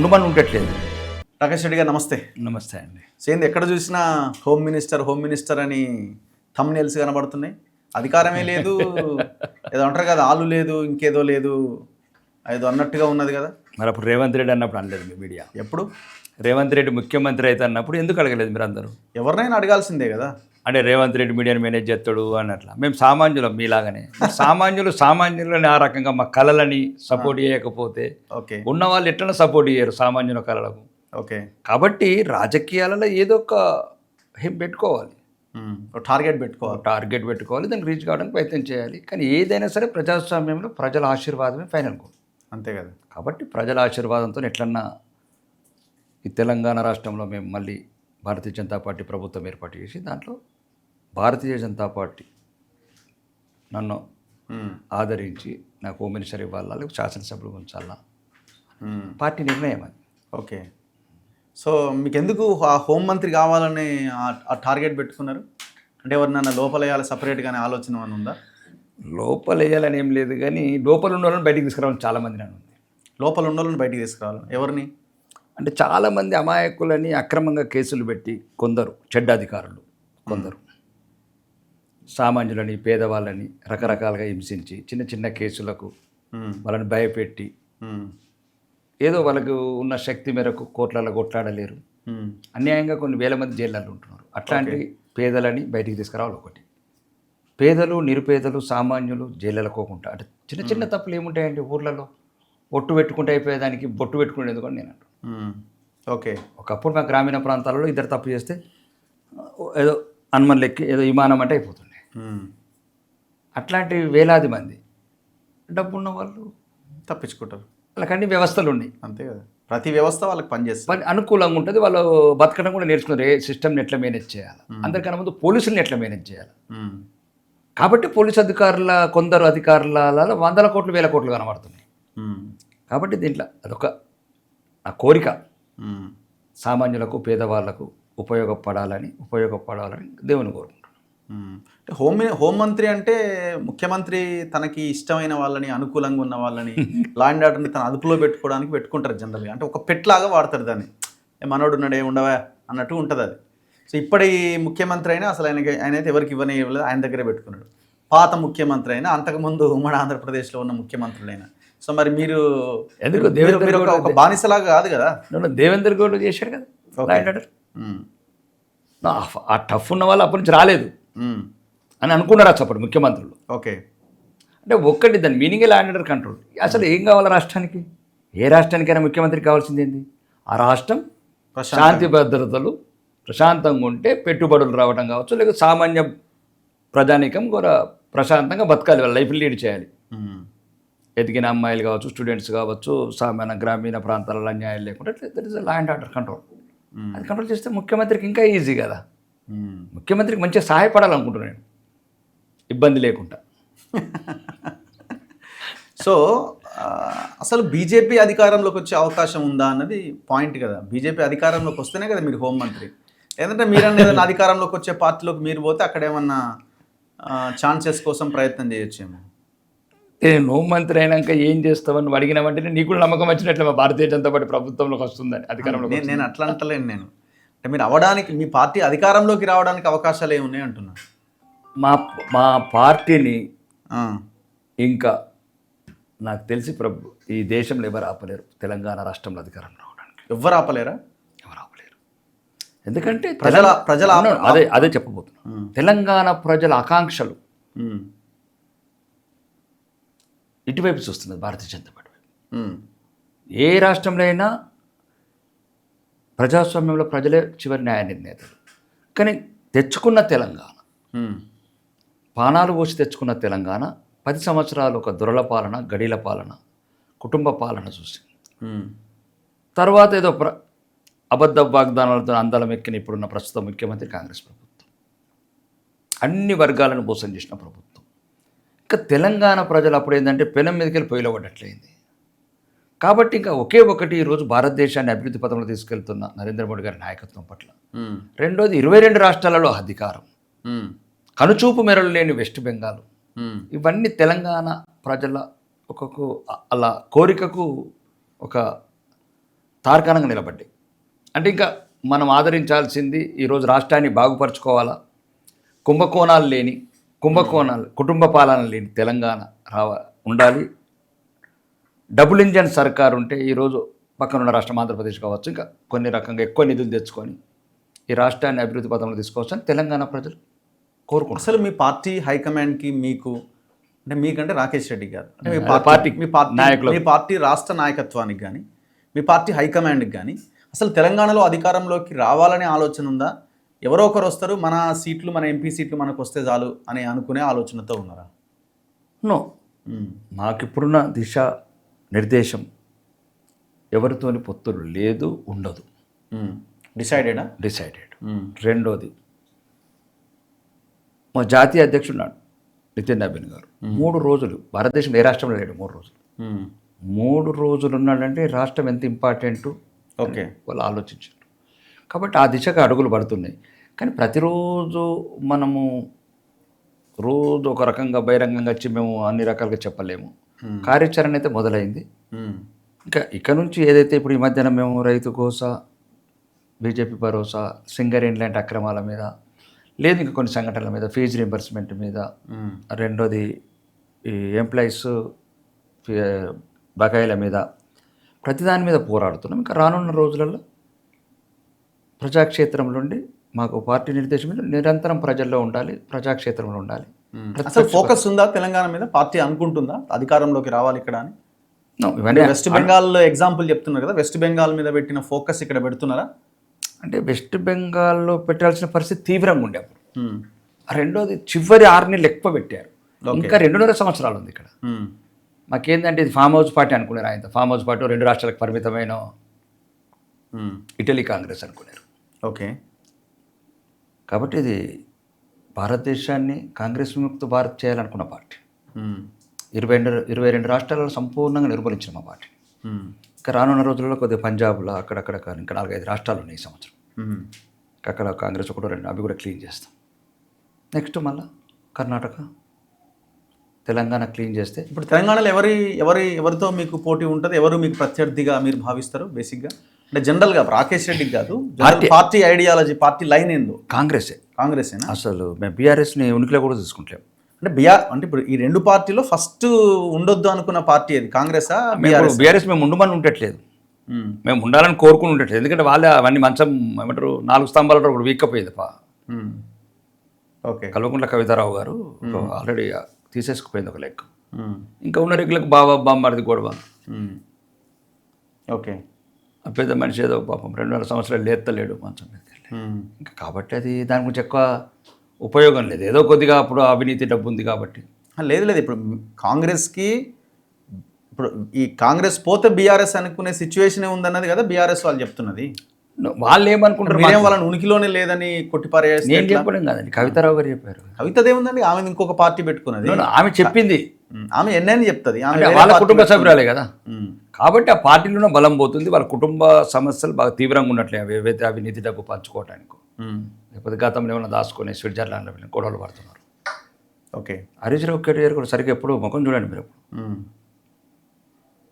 అనుమానం ఉండట్లేదు. రాకేష్ రెడ్డి గారు నమస్తే. నమస్తే అండి. సేంది ఎక్కడ చూసినా హోమ్ మినిస్టర్ అని థంబ్నెయిల్స్ కనబడుతున్నాయి. అధికారమే లేదు, ఏదో అంటారు కదా, ఆలు లేదు, ఇంకేదో లేదు, ఏదో అన్నట్టుగా ఉన్నది కదా. మరి అప్పుడు రేవంత్ రెడ్డి అన్నప్పుడు అనలేదు మీ మీడియా? ఎప్పుడు రేవంత్ రెడ్డి ముఖ్యమంత్రి అయితే అన్నప్పుడు ఎందుకు అడగలేదు మీరు అందరూ? ఎవరినైనా అడగాల్సిందే కదా. అంటే రేవంత్ రెడ్డి మీడియాని మేనేజ్ చేస్తాడు అన్నట్లా. మేము సామాన్యులం మీలాగానే. సామాన్యులని ఆ రకంగా మా కళలని సపోర్ట్ చేయకపోతే ఓకే, ఉన్న వాళ్ళు ఎట్లా సపోర్ట్ చేయరు సామాన్యుల కళలకు. ఓకే, కాబట్టి రాజకీయాలలో ఏదో ఒక పెట్టుకోవాలి, టార్గెట్ పెట్టుకోవాలి, దాన్ని రీచ్ కావడానికి ప్రయత్నం చేయాలి. కానీ ఏదైనా సరే ప్రజాస్వామ్యంలో ప్రజల ఆశీర్వాదమే ఫైనల్ గోల్. అంతే కదా. కాబట్టి ప్రజల ఆశీర్వాదంతో ఎట్లన్నా ఈ తెలంగాణ రాష్ట్రంలో మేము మళ్ళీ భారతీయ జనతా పార్టీ ప్రభుత్వం ఏర్పాటు చేసి దాంట్లో భారతీయ జనతా పార్టీ నన్ను ఆదరించి నాకు హోమ్ మినిస్టర్ ఇవ్వాలా, శాసనసభ్యులు ఉంచాలా, పార్టీ నిర్ణయం అది. ఓకే, సో మీకు ఎందుకు ఆ హోంమంత్రి కావాలని ఆ టార్గెట్ పెట్టుకున్నారు? అంటే ఎవరినన్నా లోపలేయాలి సపరేట్గానే ఆలోచన అని ఉందా? లోపల వేయాలని ఏం లేదు, కానీ లోపల ఉన్న వాళ్ళని బయటికి తీసుకురావాలని చాలామంది నన్ను ఉంది. లోపల ఉన్న వాళ్ళని బయటికి తీసుకురావాలి ఎవరిని? అంటే చాలామంది అమాయకులని అక్రమంగా కేసులు పెట్టి, కొందరు చెడ్డ అధికారులు, కొందరు సామాన్యులని పేదవాళ్ళని రకరకాలుగా హింసించి చిన్న చిన్న కేసులకు వాళ్ళని భయపెట్టి ఏదో వాళ్ళకు ఉన్న శక్తి మేరకు కోట్లలో కొట్లాడలేరు, అన్యాయంగా కొన్ని వేల మంది జైళ్ళల్లో ఉంటున్నారు. అట్లాంటి పేదలని బయటికి తీసుకురావాలి. ఒకటి, పేదలు నిరుపేదలు సామాన్యులు జైళ్ళలో పోకుండా, అంటే చిన్న చిన్న తప్పులు ఏముంటాయండి ఊర్లలో, బొట్టు పెట్టుకుంటే అయిపోయేదానికి బొట్టు పెట్టుకునేది ఎందుకని నేను అంటాను. ఓకే, ఒకప్పుడు మా గ్రామీణ ప్రాంతాలలో ఇద్దరు తప్పు చేస్తే ఏదో హనుమన్ లెక్కి ఏదో విమానం అంటే అయిపోతుండే. అట్లాంటి వేలాది మంది డబ్బున్న వాళ్ళు తప్పించుకుంటారు. వాళ్ళకన్నీ వ్యవస్థలు ఉన్నాయి. అంతే కదా, ప్రతి వ్యవస్థ వాళ్ళకి పనిచేస్తుంది, అనుకూలంగా ఉంటుంది. వాళ్ళు బతకడం కూడా నేర్చుకున్నారు, ఏ సిస్టమ్ని ఎట్లా మేనేజ్ చేయాలి, అందరికన్నా ముందు పోలీసుల్ని ఎట్లా మేనేజ్ చేయాలి. కాబట్టి పోలీసు అధికారుల కొందరు అధికారుల వందల కోట్లు వేల కోట్లు కనబడుతున్నాయి. కాబట్టి దీంట్లో అదొక ఆ కోరిక సామాన్యులకు పేదవాళ్లకు ఉపయోగపడాలని దేవుని కోరుకుంటున్నాను. అంటే హోంమంత్రి అంటే ముఖ్యమంత్రి తనకి ఇష్టమైన వాళ్ళని, అనుకూలంగా ఉన్న వాళ్ళని, లా అండ్ ఆర్డర్ని తన అదుపులో పెట్టుకోవడానికి పెట్టుకుంటారు జనరల్గా. అంటే ఒక పెట్లాగా వాడతారు దాన్ని, మనోడు ఉన్నాడు ఏముండవా అన్నట్టు ఉంటుంది అది. సో ఇప్పటి ముఖ్యమంత్రి అయినా అసలు ఆయనైతే ఎవరికి ఇవ్వలేదు, ఆయన దగ్గరే పెట్టుకున్నాడు. పాత ముఖ్యమంత్రి అయినా, అంతకుముందు ఉమ్మడి ఆంధ్రప్రదేశ్లో ఉన్న ముఖ్యమంత్రులైనా. సో మరి మీరు ఎందుకు మీరు ఒక బానిసలాగా కాదు కదా. దేవేంద్ర గౌడ్ చేశాడు కదా ఆ టఫ్ ఉన్న వాళ్ళు అప్పటి నుంచి రాలేదు అని అనుకున్నారు అప్పుడు ముఖ్యమంత్రులు. ఓకే, అంటే ఒక్కటి దాని మీనింగ్ ల్యాండ్ ఆర్డర్ కంట్రోల్. అసలు ఏం కావాలి రాష్ట్రానికి? ఏ రాష్ట్రానికైనా ముఖ్యమంత్రికి కావాల్సింది ఏంది? ఆ రాష్ట్రం శాంతి భద్రతలు ప్రశాంతంగా ఉంటే పెట్టుబడులు రావడం కావచ్చు, లేక సామాన్య ప్రజానీకం కూడా ప్రశాంతంగా బతకాలి, వాళ్ళ లైఫ్ లీడ్ చేయాలి. ఎదిగిన అమ్మాయిలు కావచ్చు, స్టూడెంట్స్ కావచ్చు, సామాన్య గ్రామీణ ప్రాంతాలలో అన్యాయాలు లేకుండా that is law and order control. అది కంట్రోల్ చేస్తే ముఖ్యమంత్రికి ఇంకా ఈజీ కదా. ముఖ్యమంత్రికి మంచిగా సహాయపడాలనుకుంటున్నాను, ఇబ్బంది లేకుండా. సో అసలు బీజేపీ అధికారంలోకి వచ్చే అవకాశం ఉందా అన్నది పాయింట్ కదా. బీజేపీ అధికారంలోకి వస్తేనే కదా మీరు హోంమంత్రి. లేదంటే మీరన్నా ఏదైనా అధికారంలోకి వచ్చే పార్టీలోకి మీరు పోతే అక్కడ ఏమన్నా ఛాన్సెస్ కోసం ప్రయత్నం చేయొచ్చేమో. నేను హోంమంత్రి అయినాక ఏం చేస్తామని అడిగినామంటే నీకు నమ్మకం వచ్చినట్లే మా భారతీయ జనతా పార్టీ ప్రభుత్వంలోకి వస్తుందని, అధికారంలో. నేను అట్లా అంటలేను. నేను అంటే మీరు అవడానికి, మీ పార్టీ అధికారంలోకి రావడానికి అవకాశాలు ఏమున్నాయి అంటున్నా. మా పార్టీని ఇంకా నాకు తెలిసి ఈ దేశంలో ఎవరు ఆపలేరు. తెలంగాణ రాష్ట్రంలో అధికారంలో రావడానికి ఎవరు ఆపలేరా? ఎవరు ఆపలేరు. ఎందుకంటే ప్రజల అదే చెప్పబోతున్నా. తెలంగాణ ప్రజల ఆకాంక్షలు ఇటువైపు చూస్తున్నది భారతీయ జనతా పార్టీ. ఏ రాష్ట్రంలో అయినా ప్రజాస్వామ్యంలో ప్రజలే చివరి న్యాయ నిర్ణేతలు. కానీ తెచ్చుకున్న తెలంగాణ, పానాలు పోసి తెచ్చుకున్న తెలంగాణ 10 సంవత్సరాలు ఒక దొరల పాలన, గడీల పాలన, కుటుంబ పాలన చూసి తర్వాత ఏదో అబద్ధ వాగ్దానాలతో అందలం ఎక్కిన ఇప్పుడున్న ప్రస్తుత ముఖ్యమంత్రి కాంగ్రెస్ ప్రభుత్వం, అన్ని వర్గాలను మోసం చేసిన ప్రభుత్వం. ఇంకా తెలంగాణ ప్రజలు అప్పుడు ఏంటంటే పెనం మీదకి వెళ్ళి పొయ్యిలో పడ్డట్లయింది. కాబట్టి ఇంకా ఒకే ఒకటి ఈరోజు భారతదేశాన్ని అభివృద్ధి పథంలో తీసుకెళ్తున్న నరేంద్ర మోడీ గారి నాయకత్వం పట్ల, రెండోది 22 రాష్ట్రాలలో అధికారం, కనుచూపు మెరలు లేని వెస్ట్ బెంగాల్, ఇవన్నీ తెలంగాణ ప్రజల అలా కోరికకు ఒక తార్కాణంగా నిలబడ్డాయి. అంటే ఇంకా మనం ఆదరించాల్సింది ఈరోజు రాష్ట్రాన్ని బాగుపరచుకోవాలా, కుంభకోణాలు కుటుంబ పాలన లేని తెలంగాణ ఉండాలి. డబుల్ ఇంజన్ సర్కార్ ఉంటే ఈరోజు పక్కనున్న రాష్ట్రం ఆంధ్రప్రదేశ్ కావచ్చు, ఇంకా కొన్ని రకంగా ఎక్కువ నిధులు తెచ్చుకొని ఈ రాష్ట్రాన్ని అభివృద్ధి పథంలో తీసుకోవచ్చని తెలంగాణ ప్రజలు కోరుకుంటారు. అసలు మీ పార్టీ హైకమాండ్కి మీకు అంటే మీకంటే రాకేష్ రెడ్డి గారు అంటే మీ నాయకులు, మీ పార్టీ రాష్ట్ర నాయకత్వానికి కానీ మీ పార్టీ హైకమాండ్కి కానీ అసలు తెలంగాణలో అధికారంలోకి రావాలనే ఆలోచన ఉందా? ఎవరో ఒకరు వస్తారు, మన సీట్లు మన ఎంపీ సీట్లు మనకు వస్తే చాలు అని అనుకునే ఆలోచనతో ఉన్నారా? నో, మాకిప్పుడున్న దిశ నిర్దేశం ఎవరితోని పొత్తులు లేదు, ఉండదు. డిసైడెడ్. రెండోది, మా జాతీయ అధ్యక్షుడు నాడు నితిన్ నబీన్ గారు 3 రోజులు భారతదేశం ఏ రాష్ట్రంలో లేడు, 3 రోజులు 3 రోజులు ఉన్నాడంటే రాష్ట్రం ఎంత ఇంపార్టెంటు ఓకే వాళ్ళు ఆలోచించారు. కాబట్టి ఆ దిశగా అడుగులు పడుతున్నాయి. కానీ ప్రతిరోజు మనము రోజు ఒక రకంగా బహిరంగంగా వచ్చి మేము అన్ని రకాలుగా చెప్పలేము. కార్యాచరణ అయితే మొదలైంది. ఇక నుంచి ఏదైతే ఇప్పుడు ఈ మధ్యన మేము రైతు కోసా, బీజేపీ భరోసా, సింగరేణి లాంటి అక్రమాల మీద, లేదు ఇంకా కొన్ని సంఘటనల మీద, ఫీజు రీంబర్స్మెంట్ మీద, రెండోది ఈ ఎంప్లాయీస్ బకాయిల మీద, ప్రతిదాని మీద పోరాడుతున్నాం. ఇంకా రానున్న రోజులలో ప్రజాక్షేత్రంలో ఉండి మాకు పార్టీ నిర్దేశం మీద నిరంతరం ప్రజల్లో ఉండాలి, ప్రజాక్షేత్రంలో ఉండాలి. అసలు ఫోకస్ ఉందా తెలంగాణ మీద? పార్టీ అనుకుంటుందా అధికారంలోకి రావాలి ఇక్కడ అని? ఇవన్నీ వెస్ట్ బెంగాల్లో ఎగ్జాంపుల్ చెప్తున్నారు కదా, వెస్ట్ బెంగాల్ మీద పెట్టిన ఫోకస్ ఇక్కడ పెడుతున్నారా? అంటే వెస్ట్ బెంగాల్లో పెట్టాల్సిన పరిస్థితి తీవ్రంగా ఉండే అప్పుడు. రెండోది చివరి 6 నెలలు ఎక్కువ పెట్టారు. ఇంకా 2.5 సంవత్సరాలు ఉంది ఇక్కడ. మాకేంటంటే ఇది ఫామ్ హౌస్ పార్టీ అనుకున్నారు. ఆయన ఫామ్ హౌస్ పార్టీ 2 రాష్ట్రాలకు పరిమితమైన ఇటలీ కాంగ్రెస్ అనుకున్నారు. ఓకే, కాబట్టి ఇది భారతదేశాన్ని కాంగ్రెస్ విముక్త భారత్ చేయాలనుకున్న పార్టీ. 22 రాష్ట్రాలలో సంపూర్ణంగా నిర్మూలించిన మా పార్టీ. ఇంకా రానున్న రోజుల్లో కొద్దిగా పంజాబ్లో అక్కడక్కడ ఇంకా 4-5 రాష్ట్రాలు ఉన్నాయి ఈ సంవత్సరం. అక్కడ కాంగ్రెస్ 1-2 అవి కూడా క్లీన్ చేస్తాం. నెక్స్ట్ మళ్ళీ కర్ణాటక, తెలంగాణ క్లీన్ చేస్తే ఇప్పుడు తెలంగాణలో ఎవరితో మీకు పోటీ ఉంటుంది? ఎవరు మీకు ప్రత్యర్థిగా మీరు భావిస్తారు బేసిక్గా? అంటే జనరల్గా రాకేష్ రెడ్డికి కాదు, పార్టీ ఐడియాలజీ, పార్టీ లైన్ ఏందో? కాంగ్రెసేనా? అసలు మేము బీఆర్ఎస్ని ఉనికిలో కూడా తీసుకుంటాం. అంటే ఇప్పుడు ఈ 2 పార్టీలో ఫస్ట్ ఉండొద్దు అనుకున్న పార్టీ ఏది? కాంగ్రెసా? బీఆర్ఎస్ మేము ఉండమని ఉండట్లేదు, మేము ఉండాలని కోరుకుని ఉండట్లేదు. ఎందుకంటే వాళ్ళే అవన్నీ మంచం ఏమంటారు 4 స్తంభాలలో ఒకటి వీక్కపోయింది. ఓకే, కల్వకుంట్ల కవితారావు గారు ఆల్రెడీ తీసేసుకుపోయింది ఒక లెక్క. ఇంకా ఉన్న రెగ్యులకు బామ్మడిది గొడవ. ఓకే, పెద్ద మనిషి ఏదో పాపం 200 సంవత్సరాలు లేత్తలేడు మంచం మీద. ఇంకా కాబట్టి అది దాని గురించి ఎక్కువ ఉపయోగం లేదు. ఏదో కొద్దిగా అప్పుడు అవినీతి డబ్బు ఉంది కాబట్టి. లేదు, ఇప్పుడు కాంగ్రెస్కి ఇప్పుడు ఈ కాంగ్రెస్ పోతే బీఆర్ఎస్ అనుకునే సిచ్యువేషనే ఉందన్నది కదా బీఆర్ఎస్ వాళ్ళు చెప్తున్నది. వాళ్ళు ఏమనుకుంటారు, మీరేం వాళ్ళని ఉనికిలోనే లేదని కొట్టిపారేసి? నేను చెప్పడం కాదండి, కవితారావు గారు చెప్పారు. కవితదేముందండి, ఆమె ఇంకొక పార్టీ పెట్టుకున్నది. ఆమె చెప్పింది, ఆమె ఎన్నైనా చెప్తుంది, వాళ్ళ కుటుంబ సభ్యురాలే కదా. కాబట్టి ఆ పార్టీలోనే బలం పోతుంది. వాళ్ళ కుటుంబ సమస్యలు బాగా తీవ్రంగా ఉన్నట్లే, ఏవైతే అవినీతి డబ్బు పంచుకోవటానికి, లేకపోతే గతంలో ఏమైనా దాచుకొని స్విట్జర్లాండ్లో వెళ్ళి గొడవలు పడుతున్నారు. ఓకే, హరీష్ రావు కేటీఆర్ కూడా సరిగ్గా ఎప్పుడు ముఖం చూడండి మీరు.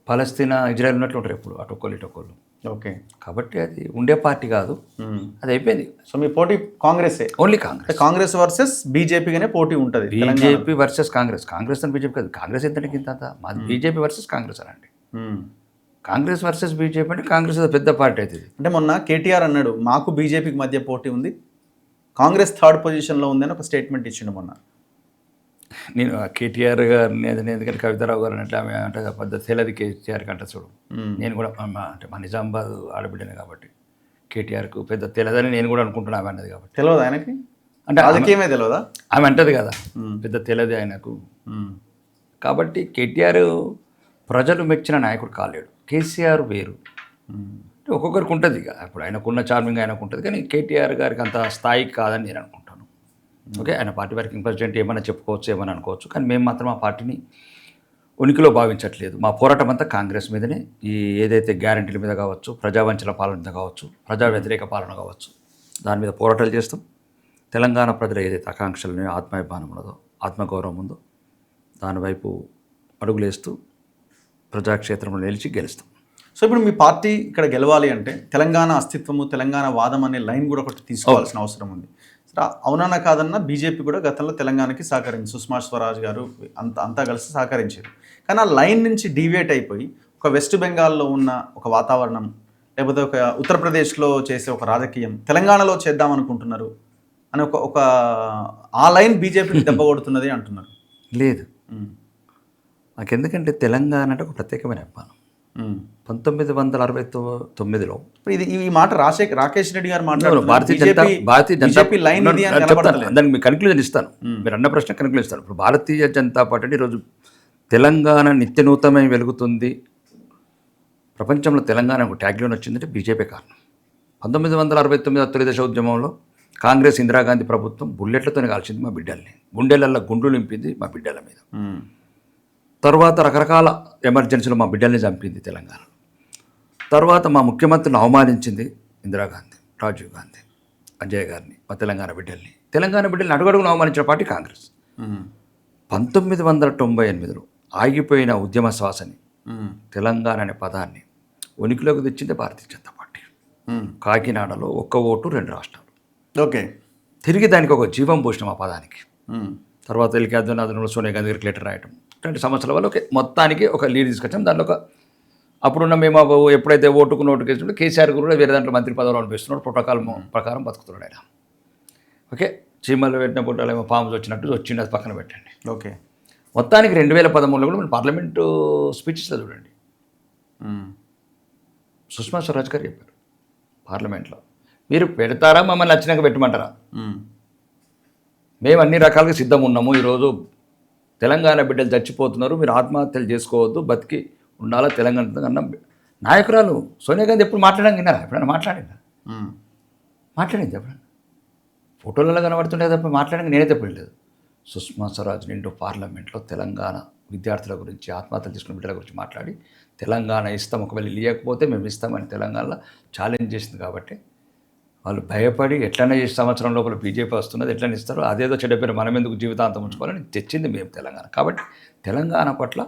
పాలస్తీనా ఇజ్రాయెల్ ఉన్నట్లు ఉంటారు ఎప్పుడు, అటొక్కళ్ళు ఇటొక్కళ్ళు. ఓకే, కాబట్టి అది ఉండే పార్టీ కాదు, అది అయిపోయింది. సో మీ పోటీ కాంగ్రెస్, ఓన్లీ కాంగ్రెస్ వర్సెస్ బీజేపీగానే పోటీ ఉంటుంది. బీజేపీ వర్సెస్ కాంగ్రెస్ అని బీజేపీ కాదు. కాంగ్రెస్ ఎంతకి ఇంత, మాది బీజేపీ వర్సెస్ కాంగ్రెస్ అనండి. కాంగ్రెస్ వర్సెస్ బీజేపీ అంటే కాంగ్రెస్ పెద్ద పార్టీ అవుతుంది. అంటే మొన్న కేటీఆర్ అన్నాడు మాకు బీజేపీకి మధ్య పోటీ ఉంది, కాంగ్రెస్ 3rd పొజిషన్లో ఉంది అని ఒక స్టేట్మెంట్ ఇచ్చిండు మొన్న. నేను కేటీఆర్ గారిని అది ఎందుకంటే కవితారావు గారు అంటే ఆమె అంటే పెద్ద తెలది కేటీఆర్ కంట చూడు. నేను కూడా అంటే మా నిజామాబాద్ ఆడబిడ్డనే కాబట్టి కేటీఆర్కు పెద్ద తెలదని నేను కూడా అనుకుంటున్నా. ఆమె అన్నది కాబట్టి తెలియదు ఆయనకి, అంటే రాజకీయమే తెలియదా? ఆమె అంటది కదా పెద్ద తెలది ఆయనకు. కాబట్టి కేటీఆర్ ప్రజలు మెచ్చిన నాయకుడు కాలేడు. కేసీఆర్ వేరు, ఒక్కొక్కరికి ఉంటుంది. ఇక ఇప్పుడు ఆయనకున్న చార్మింగ్ ఆయనకు ఉంటుంది, కానీ కేటీఆర్ గారికి అంత స్థాయికి కాదని నేను అనుకుంటాను. ఓకే, ఆయన పార్టీ వర్కింగ్ ప్రెసిడెంట్ ఏమైనా చెప్పుకోవచ్చు, ఏమైనా అనుకోవచ్చు, కానీ మేము మాత్రం ఆ పార్టీని ఉనికిలో భావించట్లేదు. మా పోరాటం అంతా కాంగ్రెస్ మీదనే. ఈ ఏదైతే గ్యారంటీల మీద కావచ్చు, ప్రజావంచన పాలన మీద కావచ్చు, ప్రజా వ్యతిరేక పాలన కావచ్చు, దాని మీద పోరాటాలు చేస్తాం. తెలంగాణ ప్రజలు ఏదైతే ఆకాంక్షలు ఆత్మాభిమానం ఉన్నదో, ఆత్మగౌరవం ఉందో దానివైపు అడుగులేస్తూ ప్రజాక్షేత్రంలో నిలిచి గెలుస్తాం. సో ఇప్పుడు మీ పార్టీ ఇక్కడ గెలవాలి అంటే తెలంగాణ అస్తిత్వము, తెలంగాణ వాదం అనే లైన్ కూడా ఒకటి తీసుకోవాల్సిన అవసరం ఉంది. అవునన్నా కాదన్నా బీజేపీ కూడా గతంలో తెలంగాణకి సహకరించింది. సుష్మా స్వరాజ్ గారు అంతా కలిసి సహకరించారు. కానీ ఆ లైన్ నుంచి డీవియేట్ అయిపోయి ఒక వెస్ట్ బెంగాల్లో ఉన్న ఒక వాతావరణం, లేకపోతే ఒక ఉత్తరప్రదేశ్లో చేసే ఒక రాజకీయం తెలంగాణలో చేద్దాం అనుకుంటున్నారు అని ఒక ఆ లైన్ బీజేపీని దెబ్బ కొడుతున్నది అంటున్నారు. లేదు, నాకెందుకంటే తెలంగాణ అంటే ఒక ప్రత్యేకమైన అభిమానం. 1969లో ఇది ఈ మాట రాకేష్ రెడ్డి గారు భారతీయ జనతా దానికి మీకు కన్క్లూజన్ ఇస్తాను. మీరు అన్న ప్రశ్న కన్క్లూజన్ ఇస్తాను. ఇప్పుడు భారతీయ జనతా పార్టీ ఈరోజు తెలంగాణ నిత్యనూతనమై వెలుగుతుంది, ప్రపంచంలో తెలంగాణ ఒక ట్యాగ్లైన్ వచ్చిందంటే బీజేపీ కారణం. 1969 తొలి దశ ఉద్యమంలో కాంగ్రెస్ ఇందిరాగాంధీ ప్రభుత్వం బుల్లెట్లతోనే కాల్చింది మా బిడ్డల్ని, గుండెలల్లో గుండు నింపింది మా బిడ్డల మీద. తర్వాత రకరకాల ఎమర్జెన్సీలో మా బిడ్డల్ని చంపింది తెలంగాణలో. తర్వాత మా ముఖ్యమంత్రిని అవమానించింది ఇందిరాగాంధీ, రాజీవ్ గాంధీ, అజయ్ గారిని, మా తెలంగాణ బిడ్డల్ని అడుగడుగును అవమానించిన పార్టీ కాంగ్రెస్. 1998లో ఆగిపోయిన ఉద్యమ శ్వాసని, తెలంగాణ అనే పదాన్ని ఉనికిలోకి తెచ్చింది భారతీయ జనతా పార్టీ. కాకినాడలో 1 ఓటు 2 రాష్ట్రాలు. ఓకే, తిరిగి దానికి ఒక జీవం పోసిన ఆ పదానికి. తర్వాత ఎల్కే అద్వనాథంలో సోనియా గాంధీ గారికి లెటర్ రాయటం, 2 సంవత్సరాల వల్ల మొత్తానికి ఒక లీడ్ తీసుకొచ్చాం. దాంట్లో ఒక అప్పుడున్న మేము ఎప్పుడైతే ఓటుకు నోటుకు వేసినప్పుడు కేసీఆర్ కూడా వేరే దాంట్లో మంత్రి పదవులు అనిపిస్తున్నాడు, ప్రోటోకాల్ ప్రకారం బతుకుతున్నాడు ఆయన. ఓకే, చీమలు పెట్టిన పుట్టాలు ఏమో పాములు వచ్చినట్టు వచ్చింది, అది పక్కన పెట్టండి. ఓకే, మొత్తానికి 2013లో కూడా పార్లమెంటు స్పీచెస్లో చూడండి, సుష్మా స్వరాజ్ గారు చెప్పారు పార్లమెంట్లో, మీరు పెడతారా మమ్మల్ని నచ్చినాక పెట్టమంటారా, మేము అన్ని రకాలుగా సిద్ధం ఉన్నాము, ఈరోజు తెలంగాణ బిడ్డలు చచ్చిపోతున్నారు, మీరు ఆత్మహత్యలు చేసుకోవద్దు, బతికి ఉండాలా తెలంగాణ అన్న నాయకురాలు సోనియా గాంధీ ఎప్పుడు మాట్లాడడం విన్నారా? ఎప్పుడైనా మాట్లాడిందా? మాట్లాడింది ఎప్పుడన్నా? ఫోటోలలో కనబడుతుంటే తప్ప మాట్లాడడానికి నేనే తప్పలేదు. సుష్మా స్వరాజ్ నిండు పార్లమెంట్లో తెలంగాణ విద్యార్థుల గురించి, ఆత్మహత్యలు తీసుకున్న బిడ్డల గురించి మాట్లాడి తెలంగాణ ఇస్తాం, ఒకవేళ ఇవ్వకపోతే మేము ఇస్తామని తెలంగాణలో ఛాలెంజ్ చేసింది. కాబట్టి వాళ్ళు భయపడి ఎట్లనే చేసి సంవత్సరం లోపల బీజేపీ వస్తున్నది, ఎట్లనే ఇస్తారు, అదేదో చెడ్డపేరు మనం ఎందుకు జీవితాంతం ఉంచుకోవాలని తెచ్చింది మేము తెలంగాణ. కాబట్టి తెలంగాణ పట్ల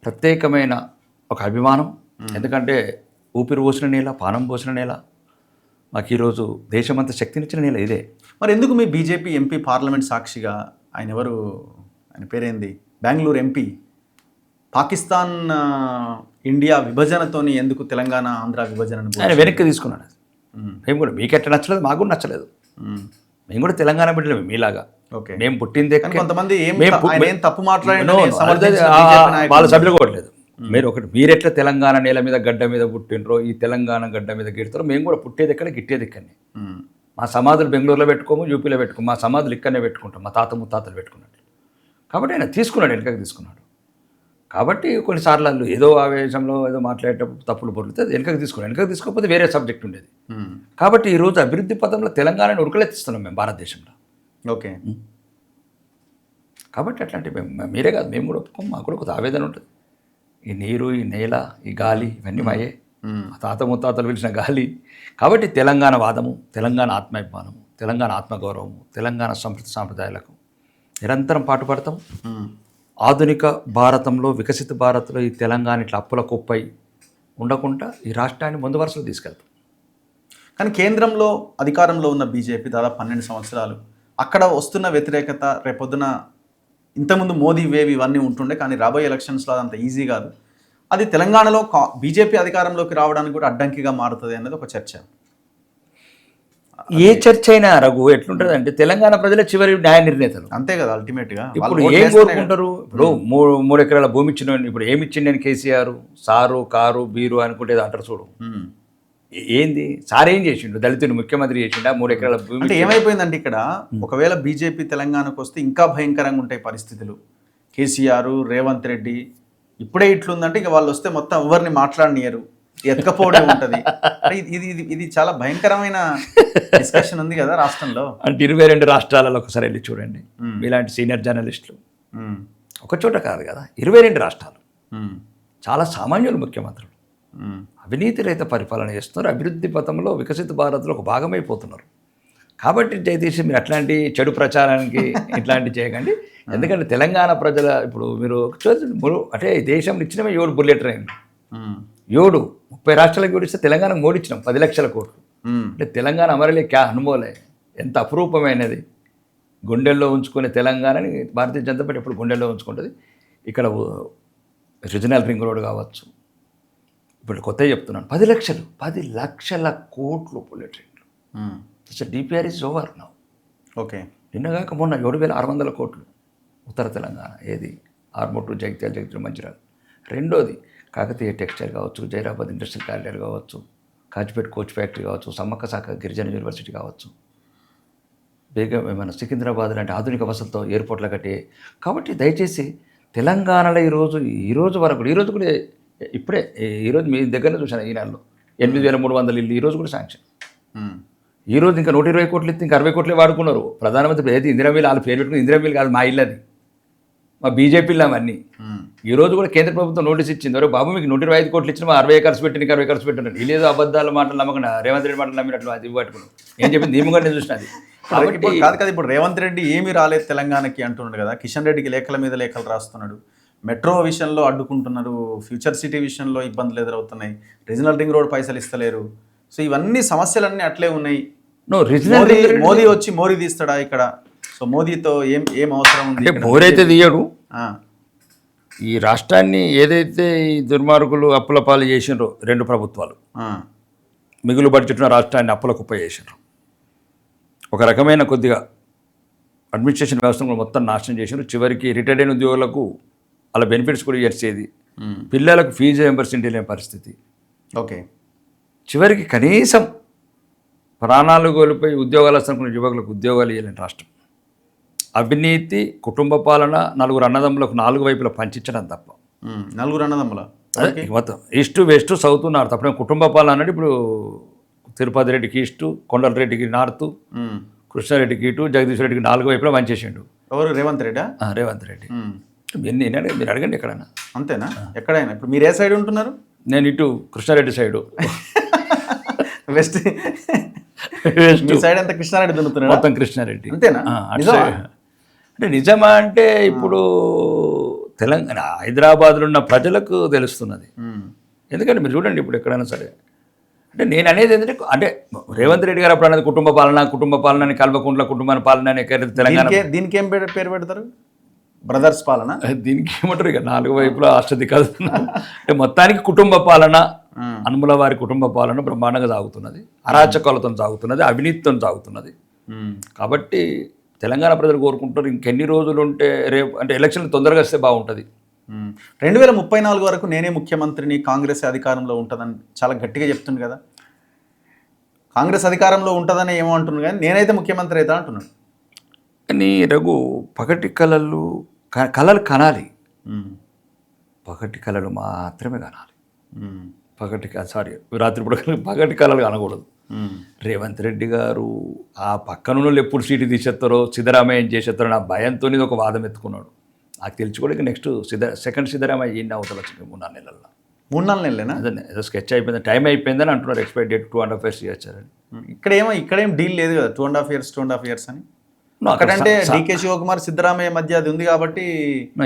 ప్రత్యేకమైన ఒక అభిమానం, ఎందుకంటే ఊపిరి పోసిన నేల, పానం పోసిన నేల, మాకు ఈరోజు దేశమంతా శక్తినిచ్చిన నేల ఇదే. మరి ఎందుకు మీ బీజేపీ ఎంపీ పార్లమెంట్ సాక్షిగా ఆయన పేరేంది, బెంగళూరు ఎంపీ, పాకిస్తాన్ ఇండియా విభజనతోని ఎందుకు తెలంగాణ ఆంధ్ర విభజనను ఆయన వెనక్కి తీసుకున్నాడు. మేము కూడా మీకు ఎట్లా నచ్చలేదు, మాకు కూడా నచ్చలేదు, మేము కూడా తెలంగాణ బిడ్డలమే మీలాగా. ఓకే, మేము పుట్టిందే కొంతమంది తప్పు వాళ్ళ సభ్యులు కొట్టలేదు. మీరు ఒకటి, మీరెట్లా తెలంగాణ నేల మీద గడ్డ మీద పుట్టినరో, ఈ తెలంగాణ గడ్డ మీద గిడతారో, మేము కూడా పుట్టేది ఎక్కడ గిట్టేది ఇక్కడనే. మా సమాధులు బెంగళూరులో పెట్టుకోము, యూపీలో పెట్టుకోము, మా సమాధులు ఇక్కడనే పెట్టుకుంటాం, మా తాత ముత్తాతలు పెట్టుకున్నట్టు. కాబట్టి ఆయన తీసుకున్నాడు, వెనకకి తీసుకున్నాడు. కాబట్టి కొన్నిసార్లు వాళ్ళు ఏదో ఆవేశంలో ఏదో మాట్లాడేటప్పుడు తప్పులు పొరులితే వెనకకి తీసుకోకపోతే వేరే సబ్జెక్ట్ ఉండేది. కాబట్టి ఈరోజు అభివృద్ధి పదంలో తెలంగాణను ఉడకలెత్తిస్తున్నాం మేము భారతదేశంలో. ఓకే, కాబట్టి అట్లాంటి మీరే కాదు, మేము కూడా ఒప్పుకోం, మాకు కూడా కొంత ఆవేదన ఉంటుంది. ఈ నీరు, ఈ నేల, ఈ గాలి, ఇవన్నీ మాయే, తాత ముత్తాతలు పిలిచిన గాలి. కాబట్టి తెలంగాణ వాదము, తెలంగాణ ఆత్మాభిమానము, తెలంగాణ ఆత్మగౌరవము, తెలంగాణ సంస్కృతి సాంప్రదాయాలకు నిరంతరం పాటుపడతాం. ఆధునిక భారతంలో, వికసిత భారత్లో ఈ తెలంగాణ ఇట్లా అప్పుల కుప్పై ఉండకుండా ఈ రాష్ట్రాన్ని ముందు వరుసలో తీసుకెళ్తాం. కానీ కేంద్రంలో అధికారంలో ఉన్న బీజేపీ దాదాపు 12 సంవత్సరాలు, అక్కడ వస్తున్న వ్యతిరేకత రేపొద్దున ఇంతకుముందు మోదీ వేవ్ ఇవన్నీ ఉంటుండే, కానీ రాబోయే ఎలక్షన్స్లో అదంత ఈజీ కాదు. అది తెలంగాణలో బీజేపీ అధికారంలోకి రావడానికి కూడా అడ్డంకిగా మారుతుంది అన్నది ఒక చర్చ. ఏ చర్చ అయినా రఘు ఎట్లుంటుంది అంటే, తెలంగాణ ప్రజలే చివరి న్యాయ నిర్ణేతలు, అంతే కదా. అల్టిమేట్గా ఇప్పుడు ఏం కోరుకుంటారు? ఇప్పుడు 3 ఎకరాల భూమి ఇచ్చిన, ఇప్పుడు ఏమి ఇచ్చిండి నేను కేసీఆర్, సారు కారు బీరు అనుకుంటే అంటారు చూడు. ఏంది సార్ ఏం చేసిండు? దళితుని ముఖ్యమంత్రి చేసిండా? 3 ఎకరాల భూమి అంటే ఏమైపోయిందంటే, ఇక్కడ ఒకవేళ బీజేపీ తెలంగాణకు వస్తే ఇంకా భయంకరంగా ఉంటాయి పరిస్థితులు. కేసీఆర్, రేవంత్ రెడ్డి ఇప్పుడే ఇట్లుందంటే ఇక వాళ్ళు వస్తే మొత్తం ఎవరిని మాట్లాడనియరు, ఎత్తుకపోవడం ఉంటుంది. ఇది చాలా భయంకరమైన డిస్కషన్ ఉంది కదా రాష్ట్రంలో. అంటే 22 రాష్ట్రాలలో ఒకసారి వెళ్ళి చూడండి, ఇలాంటి సీనియర్ జర్నలిస్టులు ఒక చోట కాదు కదా, 22 రాష్ట్రాలు, చాలా సామాన్యులు ముఖ్యమంత్రులు, అవినీతి రహిత పరిపాలన చేస్తున్నారు, అభివృద్ధి పథంలో వికసిత భారత్లో ఒక భాగమైపోతున్నారు. కాబట్టి దయచేసి మీరు అట్లాంటి చెడు ప్రచారానికి ఇట్లాంటివి చేయకండి. ఎందుకంటే తెలంగాణ ప్రజల ఇప్పుడు మీరు అంటే దేశంలో ఇచ్చినవి 7 బుల్లెట్ ట్రైన్లు, ఏడు 30 రాష్ట్రాలకు ఓడిస్తే తెలంగాణకు ఓడిచ్చినాం 10 లక్షల కోట్లు. ఉమ్. అంటే తెలంగాణ అమరలే క్యా అనుమోలే, ఎంత అపురూపమైనది. గుండెల్లో ఉంచుకునే తెలంగాణని భారతీయ జనతా పార్టీ ఎప్పుడు గుండెల్లో ఉంచుకుంటుంది. ఇక్కడ రీజనల్ రింగ్ రోడ్ కావచ్చు, ఇప్పుడు కొత్తగా చెప్తున్నాను 10 లక్షల కోట్లు బుల్లెట్ రైన్లు. ఉమ్. అసలు DPR is over now. Okay. నిన్నగాక మొన్న 7,600 కోట్లు ఉత్తర తెలంగాణ, ఏది ఆర్మూర్ జగిత్యాల మంచిర్యాల. రెండోది కాకతీయ టెక్స్టైల్ కావచ్చు, జైరాబాద్ ఇండస్ట్రియల్ కారిడార్ కావచ్చు, కాజిపేట కోచ్ ఫ్యాక్టరీ కావచ్చు, సమ్మక్క సాక గిరిజన యూనివర్సిటీ కావచ్చు, బేగం మన సికింద్రాబాద్ లాంటి ఆధునిక వసతులతో ఎయిర్పోర్ట్ల కట్టే. కాబట్టి దయచేసి తెలంగాణలో ఈరోజు వరకు ఈరోజు కూడా ఇప్పుడే ఈరోజు మీ దగ్గరనే చూశాను ఈనాడులో 8,300 ఇల్లు ఈరోజు కూడా శాంక్షన్. ఉమ్. ఈరోజు ఇంకా 120 కోట్లు ఇస్తే ఇంకా 60 కోట్లే వాడుకున్నారు. ప్రధానమంత్రి ఏది ఇందిరామీలు వాళ్ళ పేరు పెట్టుకుని ఇందిరామీలు కాదు, మా ఇల్లు అది, మా బీజేపీలో అవన్నీ. ఉమ్. ఈ రోజు కూడా కేంద్ర ప్రభుత్వం నోటీస్ ఇచ్చింది, ఒరే బాబు మీకు 125 కోట్లు ఇచ్చిన మా 60 ఖర్చు పెట్టి 60 ఖర్చు పెట్టినారు. ఇల్లేదో అబద్ధాల మాటలు నమ్మకుండా రేవంత్ రెడ్డి మాటలు నమ్మినట్లు అది పట్టుకున్నాం. ఏం చెప్పింది దీముగా నేను చూసిన అది. కాబట్టి ఇప్పుడు కాదు కదా, ఇప్పుడు రేవంత్ రెడ్డి ఏమీ రాలేదు తెలంగాణకి అంటున్నాడు కదా. కిషన్ రెడ్డికి లేఖల మీద లేఖలు రాస్తున్నాడు. మెట్రో విషయంలో అడ్డుకుంటున్నారు, ఫ్యూచర్ సిటీ విషయంలో ఇబ్బందులు ఎదురవుతున్నాయి, రీజనల్ రింగ్ రోడ్ పైసలు ఇస్తలేరు. సో ఇవన్నీ సమస్యలన్నీ అట్లే ఉన్నాయి. మోదీ వచ్చి మోరీ తీస్తాడా ఇక్కడ? సో మోదీతో ఏం అవసరం ఉంది? మోరైతే తీయడు. ఆ. ఈ రాష్ట్రాన్ని ఏదైతే ఈ దుర్మార్గులు అప్పుల పాలు చేసినారో 2 ప్రభుత్వాలు, ఆ. మిగులు బడ్జెట్న రాష్ట్రాన్ని అప్పుల కుప్ప చేసినారు. ఒక రకమైన కొద్దిగా అడ్మినిస్ట్రేషన్ వ్యవస్థను కూడా మొత్తం నాశనం చేసినారు. చివరికి రిటైర్డ్ అయిన ఉద్యోగులకు వాళ్ళ బెనిఫిట్స్ కూడా ఇచ్చేది, పిల్లలకు ఫీజు రియంబర్స్మెంట్ లేని పరిస్థితి. ఓకే. చివరికి కనీసం ప్రాణాలు కోల్పోయి ఉద్యోగాలు వస్తున్న యువకులకు ఉద్యోగాలు ఇవ్వలేని రాష్ట్రం. అవినీతి, కుటుంబ పాలన, 4 అన్నదమ్ములకు 4 వైపులా పంచించడం తప్ప. 4 అన్నదమ్ముల అదే మొత్తం ఈస్ట్ వెస్ట్ సౌత్ నార్త్. అప్పుడే కుటుంబ పాలన అన్నట్టు ఇప్పుడు తిరుపతి రెడ్డికి ఈస్టు, కొండల రెడ్డికి నార్త్, కృష్ణారెడ్డికి ఇటు, జగదీష్ రెడ్డికి 4 వైపులా పంచేసిండు. ఎవరు? రేవంత్ రెడ్డా? రేవంత్ రెడ్డి. మీరు అడగండి ఎక్కడైనా. అంతేనా? ఎక్కడైనా. ఇప్పుడు మీరు ఏ సైడ్ ఉంటున్నారు? నేను ఇటు కృష్ణారెడ్డి సైడు. వెస్ట్ సైడ్ అంతా కృష్ణారెడ్డి దున్నుతున్నాడు. మొత్తం కృష్ణారెడ్డి. అంతేనా? అంటే నిజమా అంటే ఇప్పుడు తెలంగాణ హైదరాబాద్లో ఉన్న ప్రజలకు తెలుస్తున్నది. ఎందుకంటే మీరు చూడండి ఇప్పుడు ఎక్కడైనా సరే, అంటే నేను అనేది ఏంటంటే, అంటే రేవంత్ రెడ్డి గారు అప్పుడు అనేది కుటుంబ పాలన కల్వకుంట్ల కుటుంబాన్ని పాలన అని తెలంగాణ. దీనికి ఏం పేరు పెడతారు? బ్రదర్స్ పాలన. దీనికి ఏమంటారు ఇక 4 వైపులా అష్టదిక్కాలు. అంటే మొత్తానికి కుటుంబ పాలన, అనుముల వారి కుటుంబ పాలన బ్రహ్మాండంగా సాగుతున్నది, అరాచకాలతో సాగుతున్నది, అవినీతితో సాగుతున్నది. కాబట్టి తెలంగాణ ప్రజలు కోరుకుంటారు ఇంకెన్ని రోజులు ఉంటే రేపు అంటే ఎలక్షన్ తొందరగా వస్తే బాగుంటుంది. 2034 వరకు నేనే ముఖ్యమంత్రిని, కాంగ్రెస్ అధికారంలో ఉంటుందని చాలా గట్టిగా చెప్తుంది కదా. కాంగ్రెస్ అధికారంలో ఉంటుందని ఏమో అంటున్నాను, కానీ నేనైతే ముఖ్యమంత్రి అవుతా అంటున్నాను. కానీ రఘు, పగటి కళలు కనాలి, పగటి కళలు మాత్రమే కనాలి. రాత్రిపూట పగటి కళలు కనకూడదు. రేవంత్ రెడ్డి గారు ఆ పక్కన వాళ్ళు ఎప్పుడు సీటు తీసేస్తారో, సిద్ధరామయ్య ఏం చేసేస్తారో నా భయంతో ఒక వాదం ఎత్తుకున్నాడు. నాకు తెలిసి కూడా నెక్స్ట్ సెకండ్ సిద్ధరామయ్య ఏంటి అవతల వచ్చింది 3-4 నెలల్లో. 3-4 నెలలేనా? అదే ఏదో స్కెచ్ అయిపోయింది, టైం అయిపోయిందని అంటున్నారు. ఎక్స్పైర్ డేట్ 2.5 years చేశారని. ఇక్కడేం డీల్ లేదు కదా 2.5 years అని. అక్కడంటే డీకే శివకుమార్ సిద్ధరామయ్య మధ్య అది ఉంది కాబట్టి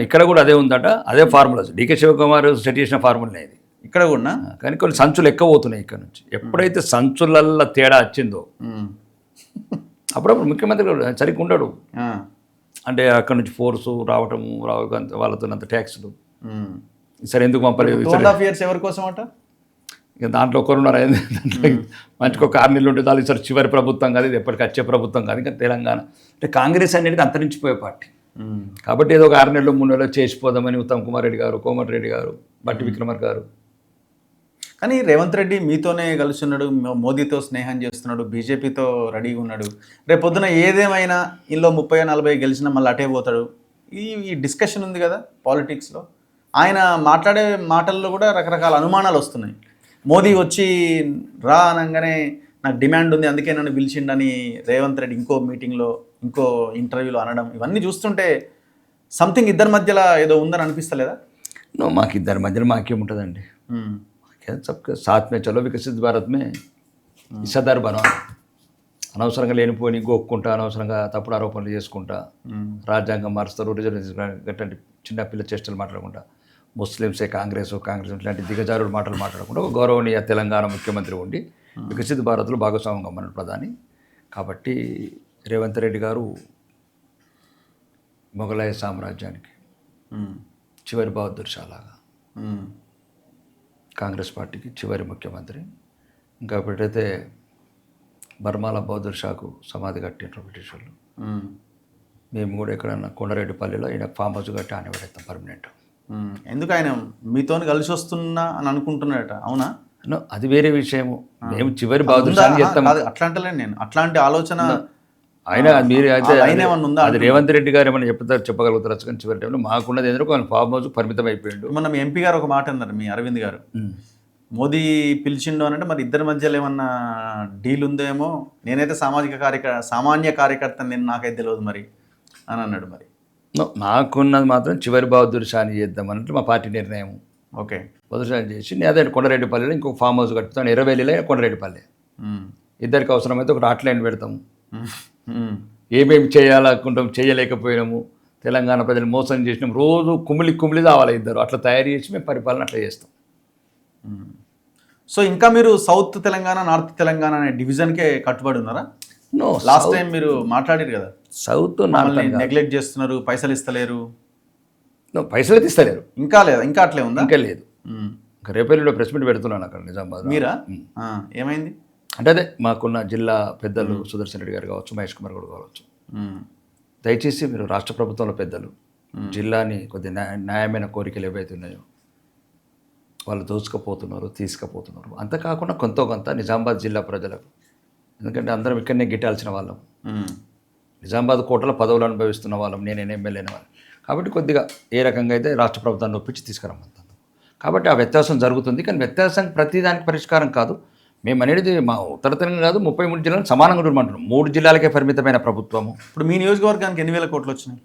ఇక్కడ కూడా అదే ఉందట, అదే ఫార్ములాస్. డీకే శివకుమార్ సెట్ చేసిన ఫార్ములా ఇది ఇక్కడ కూడా. కానీ కొన్ని సంచులు ఎక్కువ పోతున్నాయి ఇక్కడ నుంచి. ఎప్పుడైతే సంచులల్లో తేడా వచ్చిందో అప్పుడప్పుడు ముఖ్యమంత్రి సరిగ్గా ఉండడు. అంటే అక్కడ నుంచి ఫోర్సు రావటము వాళ్ళతో అంత ట్యాక్స్లు. సరే ఎందుకు పంపలేదు? 2.5 years ఎవరి కోసం అట? ఇక దాంట్లో ఒకరున్నారు. మంచిగా ఒక 6 నెలలు ఉంటే చాలు. ఈసారి చివరి ప్రభుత్వం కాదు, ఇది ఎప్పటికీ వచ్చే ప్రభుత్వం కాదు. ఇంకా తెలంగాణ అంటే కాంగ్రెస్ అనేది అంతరించిపోయే పార్టీ కాబట్టి ఏదో ఒక 6 నెలలు 3 నెలలు చేసిపోదామని ఉత్తమ్ కుమార్ రెడ్డి గారు, కోమటిరెడ్డి గారు, బట్టి విక్రమార్క గారు. కానీ రేవంత్ రెడ్డి మీతోనే కలిసి ఉన్నాడు, మోదీతో స్నేహం చేస్తున్నాడు, బీజేపీతో రెడీగా ఉన్నాడు. రేపు పొద్దున ఏదేమైనా ఇందులో 30-40 గెలిచినా మళ్ళీ అటే పోతాడు. ఈ డిస్కషన్ ఉంది కదా పాలిటిక్స్లో. ఆయన మాట్లాడే మాటల్లో కూడా రకరకాల అనుమానాలు వస్తున్నాయి. మోదీ వచ్చి రా అనగానే నాకు డిమాండ్ ఉంది అందుకే నన్ను పిలిచిండని రేవంత్ రెడ్డి ఇంకో మీటింగ్లో ఇంకో ఇంటర్వ్యూలో అనడం, ఇవన్నీ చూస్తుంటే సంథింగ్ ఇద్దరి మధ్యలో ఏదో ఉందని అనిపిస్తలేదా? మాకు ఇద్దరి మధ్యలో మాకేముంటుందండి. सबके साथ में चलो विकसित भारत में ఇసదారు బనం. అనవసరంగా లేనిపోయి గోక్కుంటా, అనవసరంగా తప్పుడు ఆరోపణలు చేసుకుంటా, రాజ్యాంగం మారుస్తారు, రిజర్వేషన్ గట్టంటి చిన్న పిల్ల చేష్టలు మాట్లాడుకుంటా ముస్లింసే కాంగ్రెస్ ఇలాంటి దిగజారుడు మాటలు మాట్లాడకుండా ఒక గౌరవనీయ తెలంగాణ ముఖ్యమంత్రి ఉండి వికసిత భారత్లో భాగస్వామ్యంగా మన ప్రధాని. కాబట్టి రేవంత్ రెడ్డి గారు మొఘలాయ సామ్రాజ్యానికి చివరి బహదూర్ షాలాగా, కాంగ్రెస్ పార్టీకి చివరి ముఖ్యమంత్రి. ఇంకా ఎప్పుడైతే బర్మాల బహదూర్ షాకు సమాధి కట్టిండ్రు బ్రిటిష్ వాళ్ళు, మేము కూడా ఎక్కడన్నా కొండరెడ్డిపల్లిలో ఈయన ఫామ్ హౌస్ కట్టి ఆయన పెడతాం పర్మనెంట్. ఎందుకు ఆయన మీతో కలిసి వస్తున్నా అని అనుకుంటున్నాడట, అవునా? అది వేరే విషయము. మేము చివరి బహదూర్ షాని చెప్తాం. అట్లా అంటలేను నేను, అట్లాంటి ఆలోచన ఆయన మీరు అయితే ఉందా? అది రేవంత్ రెడ్డి గారు ఏమైనా చెప్పగలుగుతారు. కానీ చివరి టైంలో మాకున్నది ఎందుకు ఆయన ఫామ్ హౌస్ పరిమితం అయిపోయిండు. మొన్న మీ ఎంపీ గారు ఒక మాట అన్నారు, మీ అరవింద్ గారు, మోదీ పిలిచిండు అని అంటే మరి ఇద్దరి మధ్యలో ఏమన్నా డీల్ ఉందేమో, నేనైతే సామాన్య కార్యకర్తని నేను నాకైతే తెలియదు మరి అని అన్నాడు. మరి నాకున్నది మాత్రం చివరి బహదూర్ షాని చేద్దామన్నట్టు మా పార్టీ నిర్ణయం. ఓకే, బహదూర్ షాని చేసి నేను అదే కొండరెడ్డిపల్లిలో ఇంకొక ఫామ్ హౌస్ కట్టుతాను, 20,000 కొండరెడ్డిపల్లి. ఇద్దరికి అవసరమైతే ఒక హాట్లైన్ పెడతాము. ఏమేమి చేయాలనుకుంటాం చేయలేకపోయినాము, తెలంగాణ ప్రజలు మోసం చేసినాం, రోజు కుమిలి రావాలి ఇద్దరు, అట్లా తయారు చేసి మేము పరిపాలన అట్లా చేస్తాం. సో ఇంకా మీరు సౌత్ తెలంగాణ నార్త్ తెలంగాణ అనే డివిజన్కే కట్టుబడి ఉన్నారా? లాస్ట్ టైం మీరు మాట్లాడారు కదా, సౌత్ నెగ్లెక్ట్ చేస్తున్నారు, పైసలు ఇస్తలేరు. పైసలు ఇస్తలేరు, ఇంకా అట్లే ఉందా? ఇంకా లేదు. ఇంకా రేపల్లిలో ప్రెస్ మీట్ పెడుతున్నాను అక్కడ నిజామాబాద్. మీరా? ఏమైంది అంటే అదే మాకున్న జిల్లా పెద్దలు సుదర్శన్ రెడ్డి గారు కావచ్చు, మహేష్ కుమార్ గారు కావచ్చు, దయచేసి మీరు రాష్ట్ర ప్రభుత్వంలో పెద్దలు జిల్లాని కొద్ది న్యాయమైన కోరికలు ఏవైతే ఉన్నాయో వాళ్ళు దోచుకపోతున్నారు, తీసుకుపోతున్నారు. అంతకాకుండా కొంత నిజామాబాద్ జిల్లా ప్రజలకు, ఎందుకంటే అందరం ఇక్కడనే గిట్టాల్సిన వాళ్ళం, నిజామాబాద్ కోటలో పదవులు అనుభవిస్తున్న వాళ్ళం, నేను ఎమ్మెల్యేని వాళ్ళం. కాబట్టి కొద్దిగా ఏ రకంగా అయితే రాష్ట్ర ప్రభుత్వాన్ని ఒప్పించి తీసుకురమ్మంటాను. కాబట్టి ఆ వ్యత్యాసం జరుగుతుంది. కానీ వ్యత్యాసం ప్రతిదానికి పరిష్కారం కాదు. మేము అనేది మా ఉత్తర తెలంగాణ కాదు, 33 జిల్లాలు సమానంగా ఉండమంటున్నాం. 3 జిల్లాలకే పరిమితమైన ప్రభుత్వము. ఇప్పుడు మీ నియోజకవర్గానికి ఎన్ని వేల కోట్లు వచ్చినాయి?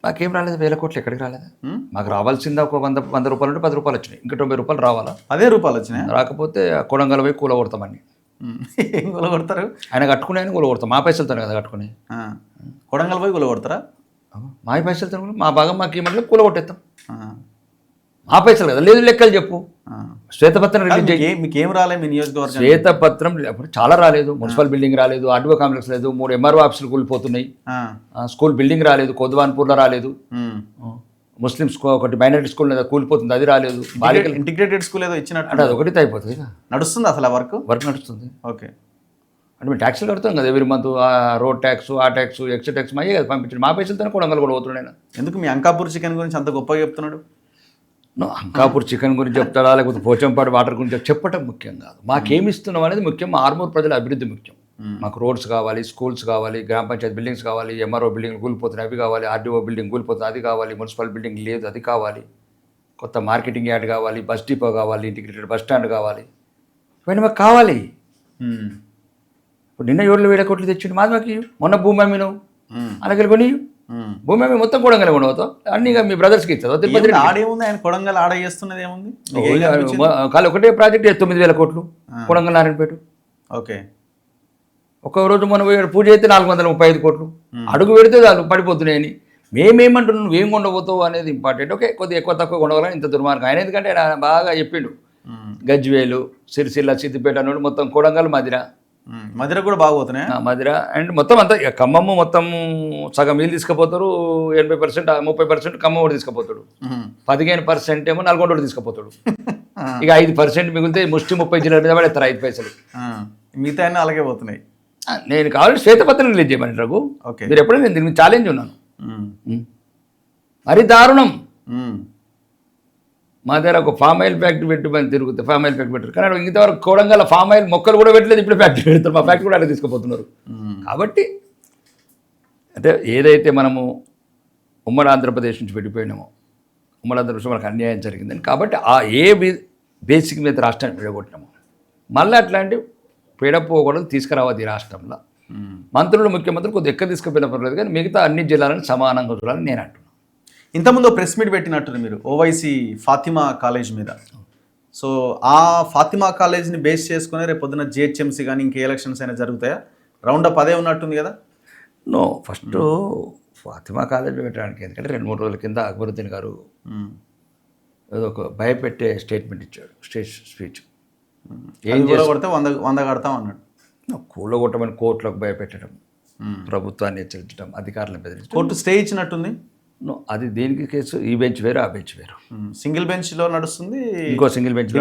మాకేం రాలేదు, 1000 కోట్లు ఎక్కడికి రాలేదు. మాకు రావాల్సిందా ఒక 100 రూపాయలు ఉంటే 10 రూపాయలు వచ్చినాయి, ఇంకా 90 రూపాయలు రావాలా? 10 రూపాయలు వచ్చినాయి. రాకపోతే కొడంగల్ పోయి కూల కొడతామని. ఏం కూల కొడతారు? ఆయన కట్టుకునే ఆయన కూల కొడతాం, మా పైసలతో కదా కట్టుకుని. కొడంగల్ పోయి కూల కొడతారా? మా పైసలతో, మా భాగం మాకు ఏమన్నా కూల కొట్టేస్తాం, మా పైసలు కదా. లేదు లెక్కలు చెప్పు. శ్వేతపత్రం రిలీజ్ చేయి. మీకేం రాలేదు మీ నియోజకవర్గం? శ్వేతపత్రం అప్పుడు చాలా రాలేదు. మున్సిపల్ బిల్డింగ్ రాలేదు, ఆర్డీఓ కాంప్లెక్స్ లేదు, 3 MRO ఆఫీసులు కూలిపోతున్నాయి, స్కూల్ బిల్డింగ్ రాలేదు, కొద్వాన్పూర్లో రాలేదు, ముస్లిం స్కూల్ ఒకటి మైనారిటీ స్కూల్ కూలిపోతుంది, అది రాలేదు. ఇంటిగ్రేటెడ్ స్కూల్ ఏదో ఇచ్చినట్టు అంటే అది ఒకటి అయిపోతుంది. నడుస్తుంది అసలు వర్క్ నడుస్తుంది. ఓకే, అంటే మేము ట్యాక్స్లు కడతాం కదా ఎవ్రీ మంత్, రోడ్ ట్యాక్స్, ఆ ట్యాక్స్, ఎక్స్ట్రా ట్యాక్స్ అయ్యే కదా పంపించండి. మా పైసలతోనే కొడంగల్ కూడా పోతున్నాడు. ఎందుకు మీ అంకాపూర్ చికెన్ గురించి అంత గొప్పగా చెప్తున్నాడు? అంకాపూర్ చికెన్ గురించి చెప్తాడా, లేకపోతే పోచంపాడు వాటర్ గురించి చెప్పటం ముఖ్యం కాదు. మాకేమి ఇస్తున్నాం అనేది ముఖ్యం. ఆర్మూర్ ప్రజల అభివృద్ధి ముఖ్యం. మాకు రోడ్స్ కావాలి, స్కూల్స్ కావాలి, గ్రామ పంచాయతీ బిల్డింగ్స్ కావాలి, MRO బిల్డింగ్ కూలిపోతున్నాయి అవి కావాలి, ఆర్డీఓ బిల్డింగ్ కూలిపోతుంది అది కావాలి, మున్సిపల్ బిల్డింగ్ లేదు అది కావాలి, కొత్త మార్కెటింగ్ యార్డ్ కావాలి, బస్ డిపో కావాలి, ఇంటిగ్రేటెడ్ బస్ స్టాండ్ కావాలి, ఇవన్నీ మాకు కావాలి. ఇప్పుడు నిన్న 7,000 కోట్లు తెచ్చిండు మాది. మాకు మొన్న భూమి అమ్మినావు, అలాగే కొని భూమి అమ్మి మొత్తం కొడంగల్ కొనవుతావు, అన్ని మీ బ్రదర్స్కి ఇస్తావు. తిరుపతి ఆడేముంది, ఆయన కొడంగల్ ఆడ చేస్తున్నది ఏముంది? కాదు, ఒకటే ప్రాజెక్ట్ 9,000 కోట్లు కొడంగల్ నారాయణపేట. ఓకే, ఒక్కరోజు మనం పూజ అయితే 435 కోట్లు, అడుగు పెడితే చాలు పడిపోతున్నాయని. మేమేమంటున్నాం, నువ్వేం కొండపోతావు అనేది ఇంపార్టెంట్. ఓకే, కొద్దిగా ఎక్కువ తక్కువ కొండగలని ఇంత దుర్మార్గం. ఆయన ఎందుకంటే ఆయన బాగా చెప్పిండు, గజ్వేలు, సిరిసిల్ల, సిద్దిపేట నుండి మొత్తం కొడంగల్, మధిర కూడా బాగుపోతున్నాయి. మధిర అండ్ మొత్తం అంతా ఖమ్మము మొత్తం సగం వీళ్ళు తీసుకుపోతారు, 80% 30% ఖమ్మం కూడా తీసుకుపోతాడు, 15% ఏమో నల్గొండ తీసుకుపోతాడు. ఇక 5% మిగిలితే ముష్టి 30 జిల్లాల మీద పడేస్తారు 5 పైసలు. మిగతా అలాగే పోతున్నాయి. నేను కావాలి శ్వేతపత్రం రిలీజ్ చేయమని రఘు. మీరు ఎప్పుడైనా నేను దీనికి ఛాలెంజ్ ఉన్నాను. మరి దారుణం. మా దగ్గర ఒక ఫామ్ ఆయిల్ ఫ్యాక్టరీ పెట్టుమని తిరుగుతుంది, ఫామ్ ఆయిల్ ఫ్యాక్టరీ పెట్టారు. కానీ ఇంతవరకు కొడంగల్ ఫామ్ ఆయిల్ మొక్కలు కూడా పెట్టలేదు, ఇప్పుడు ఫ్యాక్టరీ పెడతారు. మా ఫ్యాక్టరీ కూడా అలా తీసుకుపోతున్నారు. కాబట్టి అంటే ఏదైతే మనము ఉమ్మడి ఆంధ్రప్రదేశ్ నుంచి పెట్టిపోయినామో, ఉమ్మడి ఆంధ్రప్రదేశ్ మనకు అన్యాయం జరిగిందని, కాబట్టి ఆ బేసిక్ మీద రాష్ట్రాన్ని విడగొట్టినాము. మళ్ళీ అట్లాంటి పీడపోకూడదు తీసుకురావద్దు ఈ రాష్ట్రంలో. మంత్రులు, ముఖ్యమంత్రులు కొద్దిగా ఎక్కడ తీసుకుపోయిన పర్లేదు, కానీ మిగతా అన్ని జిల్లాలను సమానంగా చూడాలని నేను అంటున్నాను. ఇంతకుముందు ప్రెస్ మీట్ పెట్టినట్టు మీరు ఓవైసీ ఫాతిమా కాలేజ్ మీద. సో ఆ ఫాతిమా కాలేజ్ని బేస్ చేసుకుని రేపు పొద్దున GHMC కానీ ఇంకే ఎలక్షన్స్ అయినా జరుగుతాయా? రౌండప్ అదే ఉన్నట్టుంది కదా? నో, ఫస్ట్ ఫాతిమా కాలేజ్ పెట్టడానికి ఎందుకంటే 2-3 రోజుల కింద అక్బరుద్దీన్ గారు ఒక భయపెట్టే స్టేట్మెంట్ ఇచ్చాడు, స్పీచ్. ఏం కూలగొడితే 100 కడతాం అన్నాడు. కూలగొట్టమని కోర్టులకు భయపెట్టడం, ప్రభుత్వాన్ని హెచ్చరించడం, అధికారులను బెదిరించడం. కోర్టు స్టే ఇచ్చినట్టుంది. అది దేనికి కేసు? ఈ బెంచ్ వేరు, ఆ బెంచ్ వేరు. సింగిల్ బెంచ్ లో నడుస్తుంది, ఇంకో సింగిల్ బెంచ్.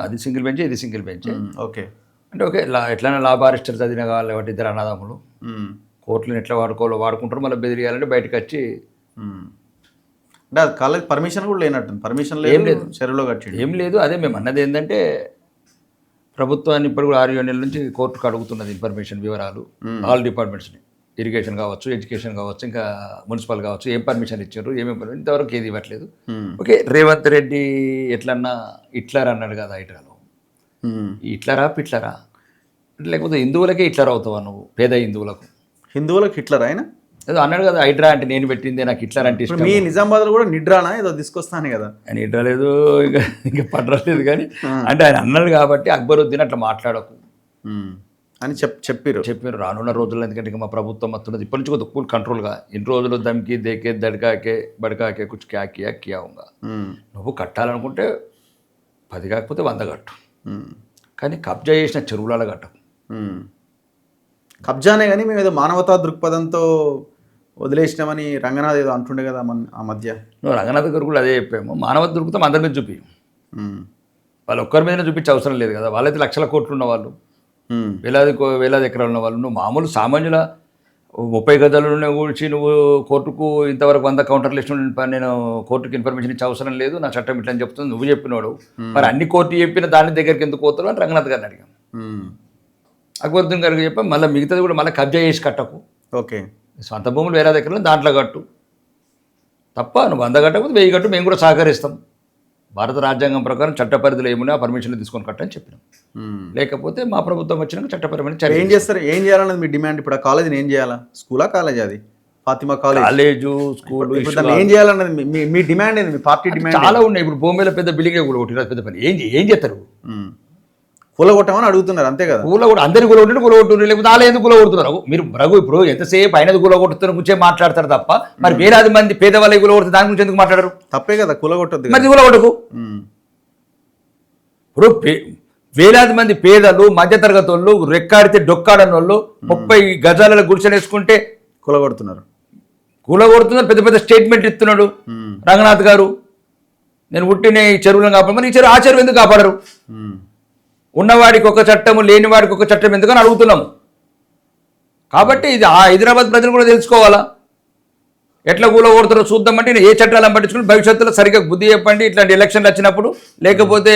అది సింగిల్ బెంచ్, ఇది సింగిల్ బెంచ్. ఓకే అంటే ఓకే, ఎట్లైనా లా బారిస్టర్ చదివిన కావాలి కాబట్టి ఇద్దరు అన్నదమ్ములు కోర్టులను ఎట్లా వాడుకుంటారో మళ్ళీ బెదిరియాలంటే బయటకు వచ్చి. అంటే అది కాలేజ్ పర్మిషన్ కూడా లేనట్టుంది. పర్మిషన్ లేదు, చెరువులో కట్టి ఏం లేదు. అదే మేము అన్నది ఏంటంటే ప్రభుత్వాన్ని ఇప్పుడు కూడా 6-7 నెలల నుంచి కోర్టుకు అడుగుతున్నది ఇన్ఫర్మేషన్, వివరాలు, ఆల్ డిపార్ట్మెంట్స్ని, ఇరిగేషన్ కావచ్చు, ఎడ్యుకేషన్ కావచ్చు, ఇంకా మున్సిపల్ కావచ్చు, ఏం పర్మిషన్ ఇచ్చారు, ఏమేమి ఇంతవరకు ఏది ఇవ్వట్లేదు. ఓకే, రేవంత్ రెడ్డి ఎట్లన్నా హిట్లర్ అన్నాడు కదా హైడ్రాలో, హిట్లరా పిట్లరా, లేకపోతే హిందువులకే హిట్లర్ అవుతావా నువ్వు? పేద హిందువులకు హిట్లర్ ఆయన ఏదో అన్నాడు కదా, హైడ్రా అంటే నేను పెట్టిందే, నాకు హిట్లర్ అంటే ఇష్టం. మీ నిజామాబాద్లో కూడా నిడ్రానా ఏదో తీసుకొస్తాను కదా. ఆయన నిడ్రా లేదు, ఇంకా పడలేదు, కానీ అంటే ఆయన అన్నాడు కాబట్టి అక్బరుద్దీన్ అట్లా మాట్లాడకు అని చెప్పారు. రానున్న రోజుల్లో, ఎందుకంటే ఇంకా మా ప్రభుత్వం వస్తున్నది ఇప్పటి నుంచి కొద్దిగా కూల్ కంట్రోల్గా. ఇన్ని రోజులు దమ్కి దేకే దడకాకే బడకాకే కుచ్ క్యా కియా కియావుగా. నువ్వు కట్టాలనుకుంటే 10 కాకపోతే 100 కట్టు, కానీ కబ్జా చేసిన చెరువులలో కట్టకు. కబ్జానే కానీ మేము ఏదో మానవతా దృక్పథంతో వదిలేసినామని రంగనాథ్ ఏదో అంటుండే కదా ఆ మధ్య. నువ్వు రంగనాథ్ గారు కూడా అదే చెప్పాము, మానవతా దృక్పథం అందరి మీద చూపి, వాళ్ళు ఒక్కరి మీదనే చూపించే అవసరం లేదు కదా. వాళ్ళైతే లక్షల కోట్లు ఉన్నవాళ్ళు, వేలాది ఎకరాలు ఉన్న వాళ్ళు. నువ్వు మామూలు సామాన్యుల 30 గజాల కూర్చి నువ్వు కోర్టుకు ఇంతవరకు 100 కౌంటర్లు ఇచ్చిన నేను కోర్టుకు ఇన్ఫర్మేషన్ ఇచ్చే అవసరం లేదు, నా చట్టం ఇట్లా అని చెప్తుంది, నువ్వు చెప్పినాడు. మరి అన్ని కోర్టు చెప్పిన దాని దగ్గరికి ఎందుకు పోతారు అని రంగనాథ్ గారిని అడిగాం. అక్బరుద్దీన్ గారికి చెప్పాం, మళ్ళీ మిగతాది కూడా మళ్ళీ కబ్జా చేసి కట్టకు. ఓకే, సొంత భూములు వేరే దగ్గర దాంట్లో కట్టు తప్ప, నువ్వు 100 కట్టకపోతే 1000 కట్టు, మేము కూడా సహకరిస్తాం. భారత రాజ్యాంగం ప్రకారం చట్ట పరిధిలో ఏమున్నా పర్మిషన్లు తీసుకొని కట్టని చెప్పినాం. లేకపోతే మా ప్రభుత్వం వచ్చినాక చట్టపరమైన ఏం చేస్తారు, ఏం చేయాలన్నది మీ డిమాండ్. ఇప్పుడు ఆ కాలేజీని ఏం చేయాలా? స్కూలా కాలేజ్? అది ఫాతిమా కాలేజు, స్కూల్, ఏం చేయాలన్నది మీ డిమాండ్ ఏంది? మీ పార్టీ డిమాండ్ చాలా ఉన్నాయి. ఇప్పుడు భూమిలో పెద్ద బిల్డింగే కూడా ఒకటి పెద్ద పని ఏం చేస్తారు? కూలగొట్టమని అడుగుతున్నారు, అంతే కదా. కూలగొట్టు, అందరినీ కూలగొట్టు, లేకపోతే వాళ్ళు ఎందుకు కూలగొడుతున్నారు? మీరు రఘు ఇప్పుడు ఎంతసేపు అయినది కూలగొట్టుతున్న గురించే మాట్లాడతారు తప్ప, మరి వేలాది మంది పేదవాళ్ళకి కూలగొడుతుంది దాని గురించి ఎందుకు మాట్లాడరు? తప్పే కదా, కూలగొట్టద్దు. మరి కూలగొట్టకు. ఇప్పుడు వేలాది మంది పేదలు, మధ్యతరగతి వాళ్ళు, రెక్కాడితే డొక్కాడని వాళ్ళు 30 గజాల గుడిసెలు వేసుకుంటే కూలగొడుతున్నారు. పెద్ద పెద్ద స్టేట్మెంట్ ఇస్తున్నాడు రంగనాథ్ గారు. నేను పుట్టిన ఈ చెరువులను కాపాడు, మరి ఈ ఆ చెరువు ఎందుకు కాపాడరు? ఉన్నవాడికి ఒక చట్టము, లేనివాడికి ఒక చట్టం ఎందుకని అడుగుతున్నాము. కాబట్టి ఇది ఆ హైదరాబాద్ ప్రజలు కూడా తెలుసుకోవాలా, ఎట్లా కూలగొడతారో చూద్దామంటే. నేను ఏ చట్టాలను పట్టించుకుని భవిష్యత్తులో సరిగ్గా బుద్ధి చెప్పండి ఇట్లాంటి ఎలక్షన్లు వచ్చినప్పుడు. లేకపోతే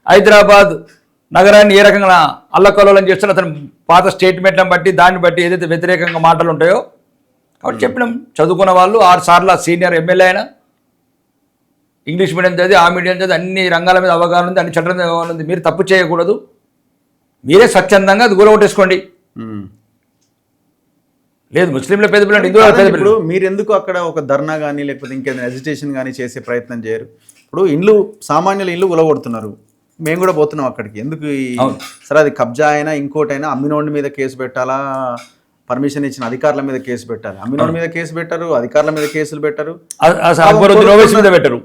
హైదరాబాద్ నగరాన్ని ఏ రకంగా అల్లకల్లోలం చేస్తారో అతను పాత స్టేట్మెంట్లను బట్టి, దాన్ని బట్టి ఏదైతే వ్యతిరేకంగా మాటలు ఉంటాయో. కాబట్టి చెప్పినాం, చదువుకున్న వాళ్ళు 6 సార్లు సీనియర్ ఎమ్మెల్యే అయినా, ఇంగ్లీష్ మీడియం చదివి, ఆ మీడియం చదివి, అన్ని రంగాల మీద అవగాహన ఉంది, అన్ని చట్టాల మీద అవగాహన ఉంది. మీరు తప్పు చేయకూడదు, మీరే స్వచ్ఛందంగా అది కూలగొట్టేసుకోండి. లేదు ముస్లింల పెద్ద పిల్లలు, హిందువుల పెద్ద పిల్లలు. మీరు ఎందుకు అక్కడ ఒక ధర్నా కానీ లేకపోతే ఇంకేదైనా ఎజిటేషన్ కానీ చేసే ప్రయత్నం చేయరు? ఇప్పుడు ఇల్లు, సామాన్యుల ఇల్లు కూలగొడుతున్నారు, మేము కూడా పోతున్నాం అక్కడికి. ఎందుకు? సరే అది కబ్జా అయినా ఇంకోటైనా అమ్మినోడి మీద కేసు పెట్టాలా, పర్మిషన్ ఇచ్చిన అధికారుల మీద కేసు పెట్టాలి? అమ్మినోడి మీద కేసు పెట్టరు, అధికారుల మీద కేసులు పెట్టరు,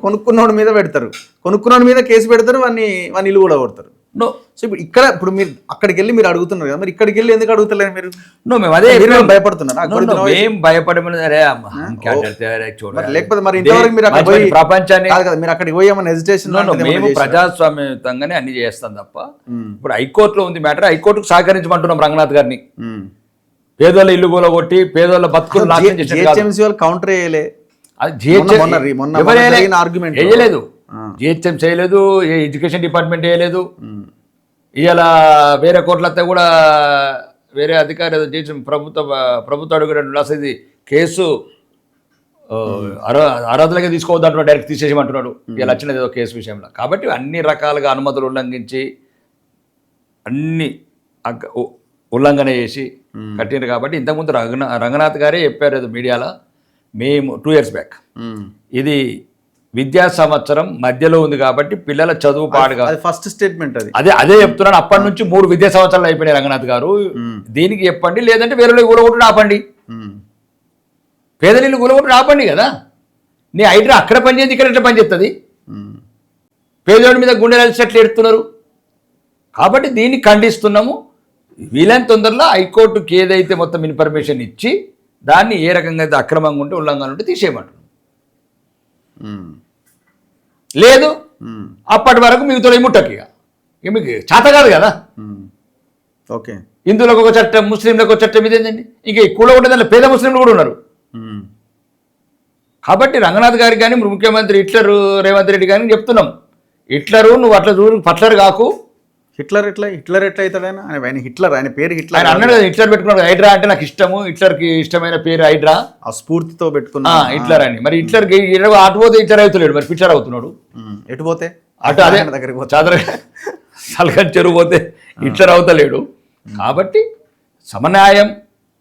కొనుక్కున్నోడి మీద పెడతారు. కొనుక్కున్నోడి మీద కేసు పెడతారు, వాడిని ఇల్లు కూడా కొడతారు. సో ఇప్పుడు మీరు అక్కడికి వెళ్ళి మీరు అడుగుతున్నారు కదా, మరి ఇక్కడికి వెళ్ళి ఎందుకు అడుగుతలేరు మీరు? మేము అదే భయపడుతున్నారు. ఏం భయపడమని లేకపోతే మరి ఇంతవరకు మీరు అక్కడ ప్రపంచాన్ని మీరు అక్కడికి పోయామని హెజిటేషన్? మేము ప్రజాస్వామ్యంగానే అన్ని చేస్తాం తప్ప. ఇప్పుడు హైకోర్టులో ఉంది మ్యాటర్, హైకోర్టుకు సహకరించమంటున్నాం రంగనాథ్ గారిని. పేదోళ్ళ ఇల్లు కూలగొట్టి పేదోళ్ళ బతుకులు నాశనం చేసి కౌంటర్ చేయలే, వేయలేదు, జిహెచ్ఎం చేయలేదు, ఏ ఎడ్యుకేషన్ డిపార్ట్మెంట్ వేయలేదు. ఇవాళ వేరే కోర్టులతో కూడా వేరే అధికారి చేసి ప్రభుత్వ అడుగుతాడు, అసలు ఇది కేసు అర్హతలకే తీసుకోవద్దు అంటున్నాడు, డైరెక్ట్ తీసేసేయమంటున్నాడు ఇలా వచ్చినది ఏదో కేసు విషయంలో. కాబట్టి అన్ని రకాలుగా అనుమతులు ఉల్లంఘించి అన్ని ఉల్లంఘన చేసి కట్టినారు. కాబట్టి ఇంతకుముందు రంగనాథ్ గారే చెప్పారు ఏదో మీడియాలో, మేము 2 years బ్యాక్, ఇది విద్యా సంవత్సరం మధ్యలో ఉంది కాబట్టి పిల్లల చదువు పాడుగా, ఫస్ట్ స్టేట్మెంట్ అదే చెప్తున్నాను. అప్పటి నుంచి 3 విద్యా సంవత్సరాలు అయిపోయినాయి రంగనాథ్ గారు. దీనికి చెప్పండి, లేదంటే వేరే కూలగొట్టుడు ఆపండి, పేదలీళ్ళు కూలగొట్టుడు ఆపండి కదా. నీ హైడ్రా అక్కడ పనిచేసి ఇక్కడ ఎట్లా పనిచేస్తుంది? ఉమ్. పేదోడి మీద గుండెలు అలిసినట్లు ఎడుతున్నారు. కాబట్టి దీన్ని ఖండిస్తున్నాము. వీలైన తొందరలో హైకోర్టుకి ఏదైతే మొత్తం ఇన్ఫర్మేషన్ ఇచ్చి దాన్ని ఏ రకంగా అయితే అక్రమంగా ఉంటే ఉల్లంఘన ఉంటే తీసేయమంటున్నాం. ఉమ్. లేదు ఉమ్. అప్పటి వరకు మీకు తొలి ముట్టకి ఇక మీకు చేత కాదు కదా. ఉమ్. ఓకే. హిందువులకు ఒక చట్టం, ముస్లింలకు ఒక చట్టం, ఇదేంటండి ఇంక కూడా ఉంటే దాంట్లో పేద ముస్లింలు కూడా ఉన్నారు. ఉమ్. కాబట్టి రంగనాథ్ గారికి కానీ ముఖ్యమంత్రి హిట్లర్ రేవంత్ రెడ్డి కానీ చెప్తున్నాం, హిట్లరు నువ్వు అట్లా చూడు, పట్లర్ కాకు. హిట్లర్ ఎట్లా అవుతాడు ఆయన? ఆయన హిట్లర్, ఆయన పేరు హిట్లర్. ఆయన అన్నాడు కదా హిట్లర్ పెట్టుకున్నాడు, హైడ్రా అంటే నాకు ఇష్టము, హిట్లర్కి ఇష్టమైన పేరు హైడ్రా, ఆ స్ఫూర్తితో పెట్టుకున్నా హిట్లర్ అని. మరి హిట్లర్కి అటు పోతే హిట్లర్ అవుతలేడు, మరి పిట్లర్ అవుతున్నాడు. ఎటు పోతే అటు అదే దగ్గరికి పోతే చాదర సలగన్ చెరువు పోతే హిట్లర్ అవుతలేడు. కాబట్టి సమన్యాయం,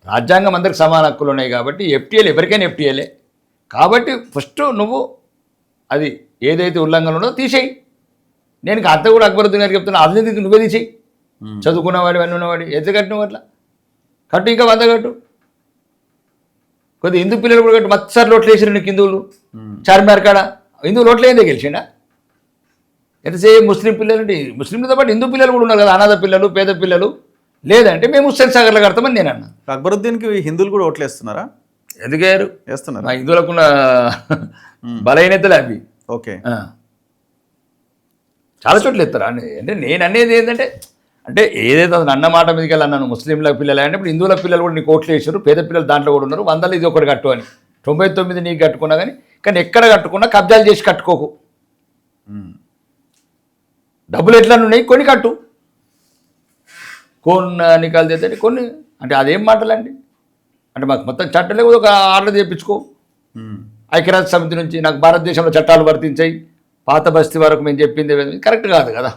రాజ్యాంగం అందరికి సమాన హక్కులు ఉన్నాయి. కాబట్టి ఎఫ్టీఎల్ ఎవరికైనా ఎఫ్టీఎలే. కాబట్టి ఫస్ట్ నువ్వు అది ఏదైతే ఉల్లంఘన ఉందో తీసేయి. నేను అంత కూడా అక్బరుద్దీన్ గారికి చెప్తున్నా, అది నువ్వే తీసేయి. చదువుకున్నవాడు అన్నీ ఉన్నవాడు ఎంత కట్టినవు అట్లా కట్టు, ఇంకా 100 కట్టు. కొద్దిగా హిందూ పిల్లలు కూడా కట్టు. మత్సారి లోట్లు వేసారు నీకు హిందువులు చార్మినార్ కాడ. హిందువులు ఓట్లు ఏందే గెలిచిండా? ఎంతసేపు ముస్లిం పిల్లలు అంటే ముస్లింలతో పాటు హిందూ పిల్లలు కూడా ఉన్నారు కదా, అనాథ పిల్లలు, పేద పిల్లలు. లేదంటే మేము హుస్సేన్ సాగర్లో కడతామని నేను అన్నా. అక్బరుద్దీన్కి హిందువులు కూడా ఓట్లేస్తున్నారా? ఎందుకయ్యారు? వేస్తున్నారు. మా హిందువులకున్న బలహీనతలే అవి. ఓకే. చాలా చోట్ల ఎత్తారు. అంటే నేను అనేది ఏంటంటే, అంటే ఏదైతే అతను అన్న మాట మీదకి వెళ్ళి అన్నాను, ముస్లింల పిల్లలు అంటే ఇప్పుడు హిందువుల పిల్లలు కూడా నీకు ఓట్లు వేసారు, పేద పిల్లలు దాంట్లో కూడా ఉన్నారు, 100లో ఇది ఒకటి కట్టు అని. 99 నీకు కట్టుకున్నా కానీ ఎక్కడ కట్టుకున్నా కబ్జాలు చేసి కట్టుకోకు. డబ్బులు ఎట్లా ఉన్నాయి కొన్ని కట్టు, కొన్ని నికాలు తెద్దండి కొన్ని. అంటే అదేం మాటలండి? అంటే మాకు మొత్తం చట్టం లేకపోతే ఒక ఆర్డర్ చేయించుకో ఐక్యరాజ్య సమితి నుంచి, నాకు భారతదేశంలో చట్టాలు వర్తించాయి, పాత బస్తీ వరకు మేము చెప్పింది కరెక్ట్ కాదు కదా.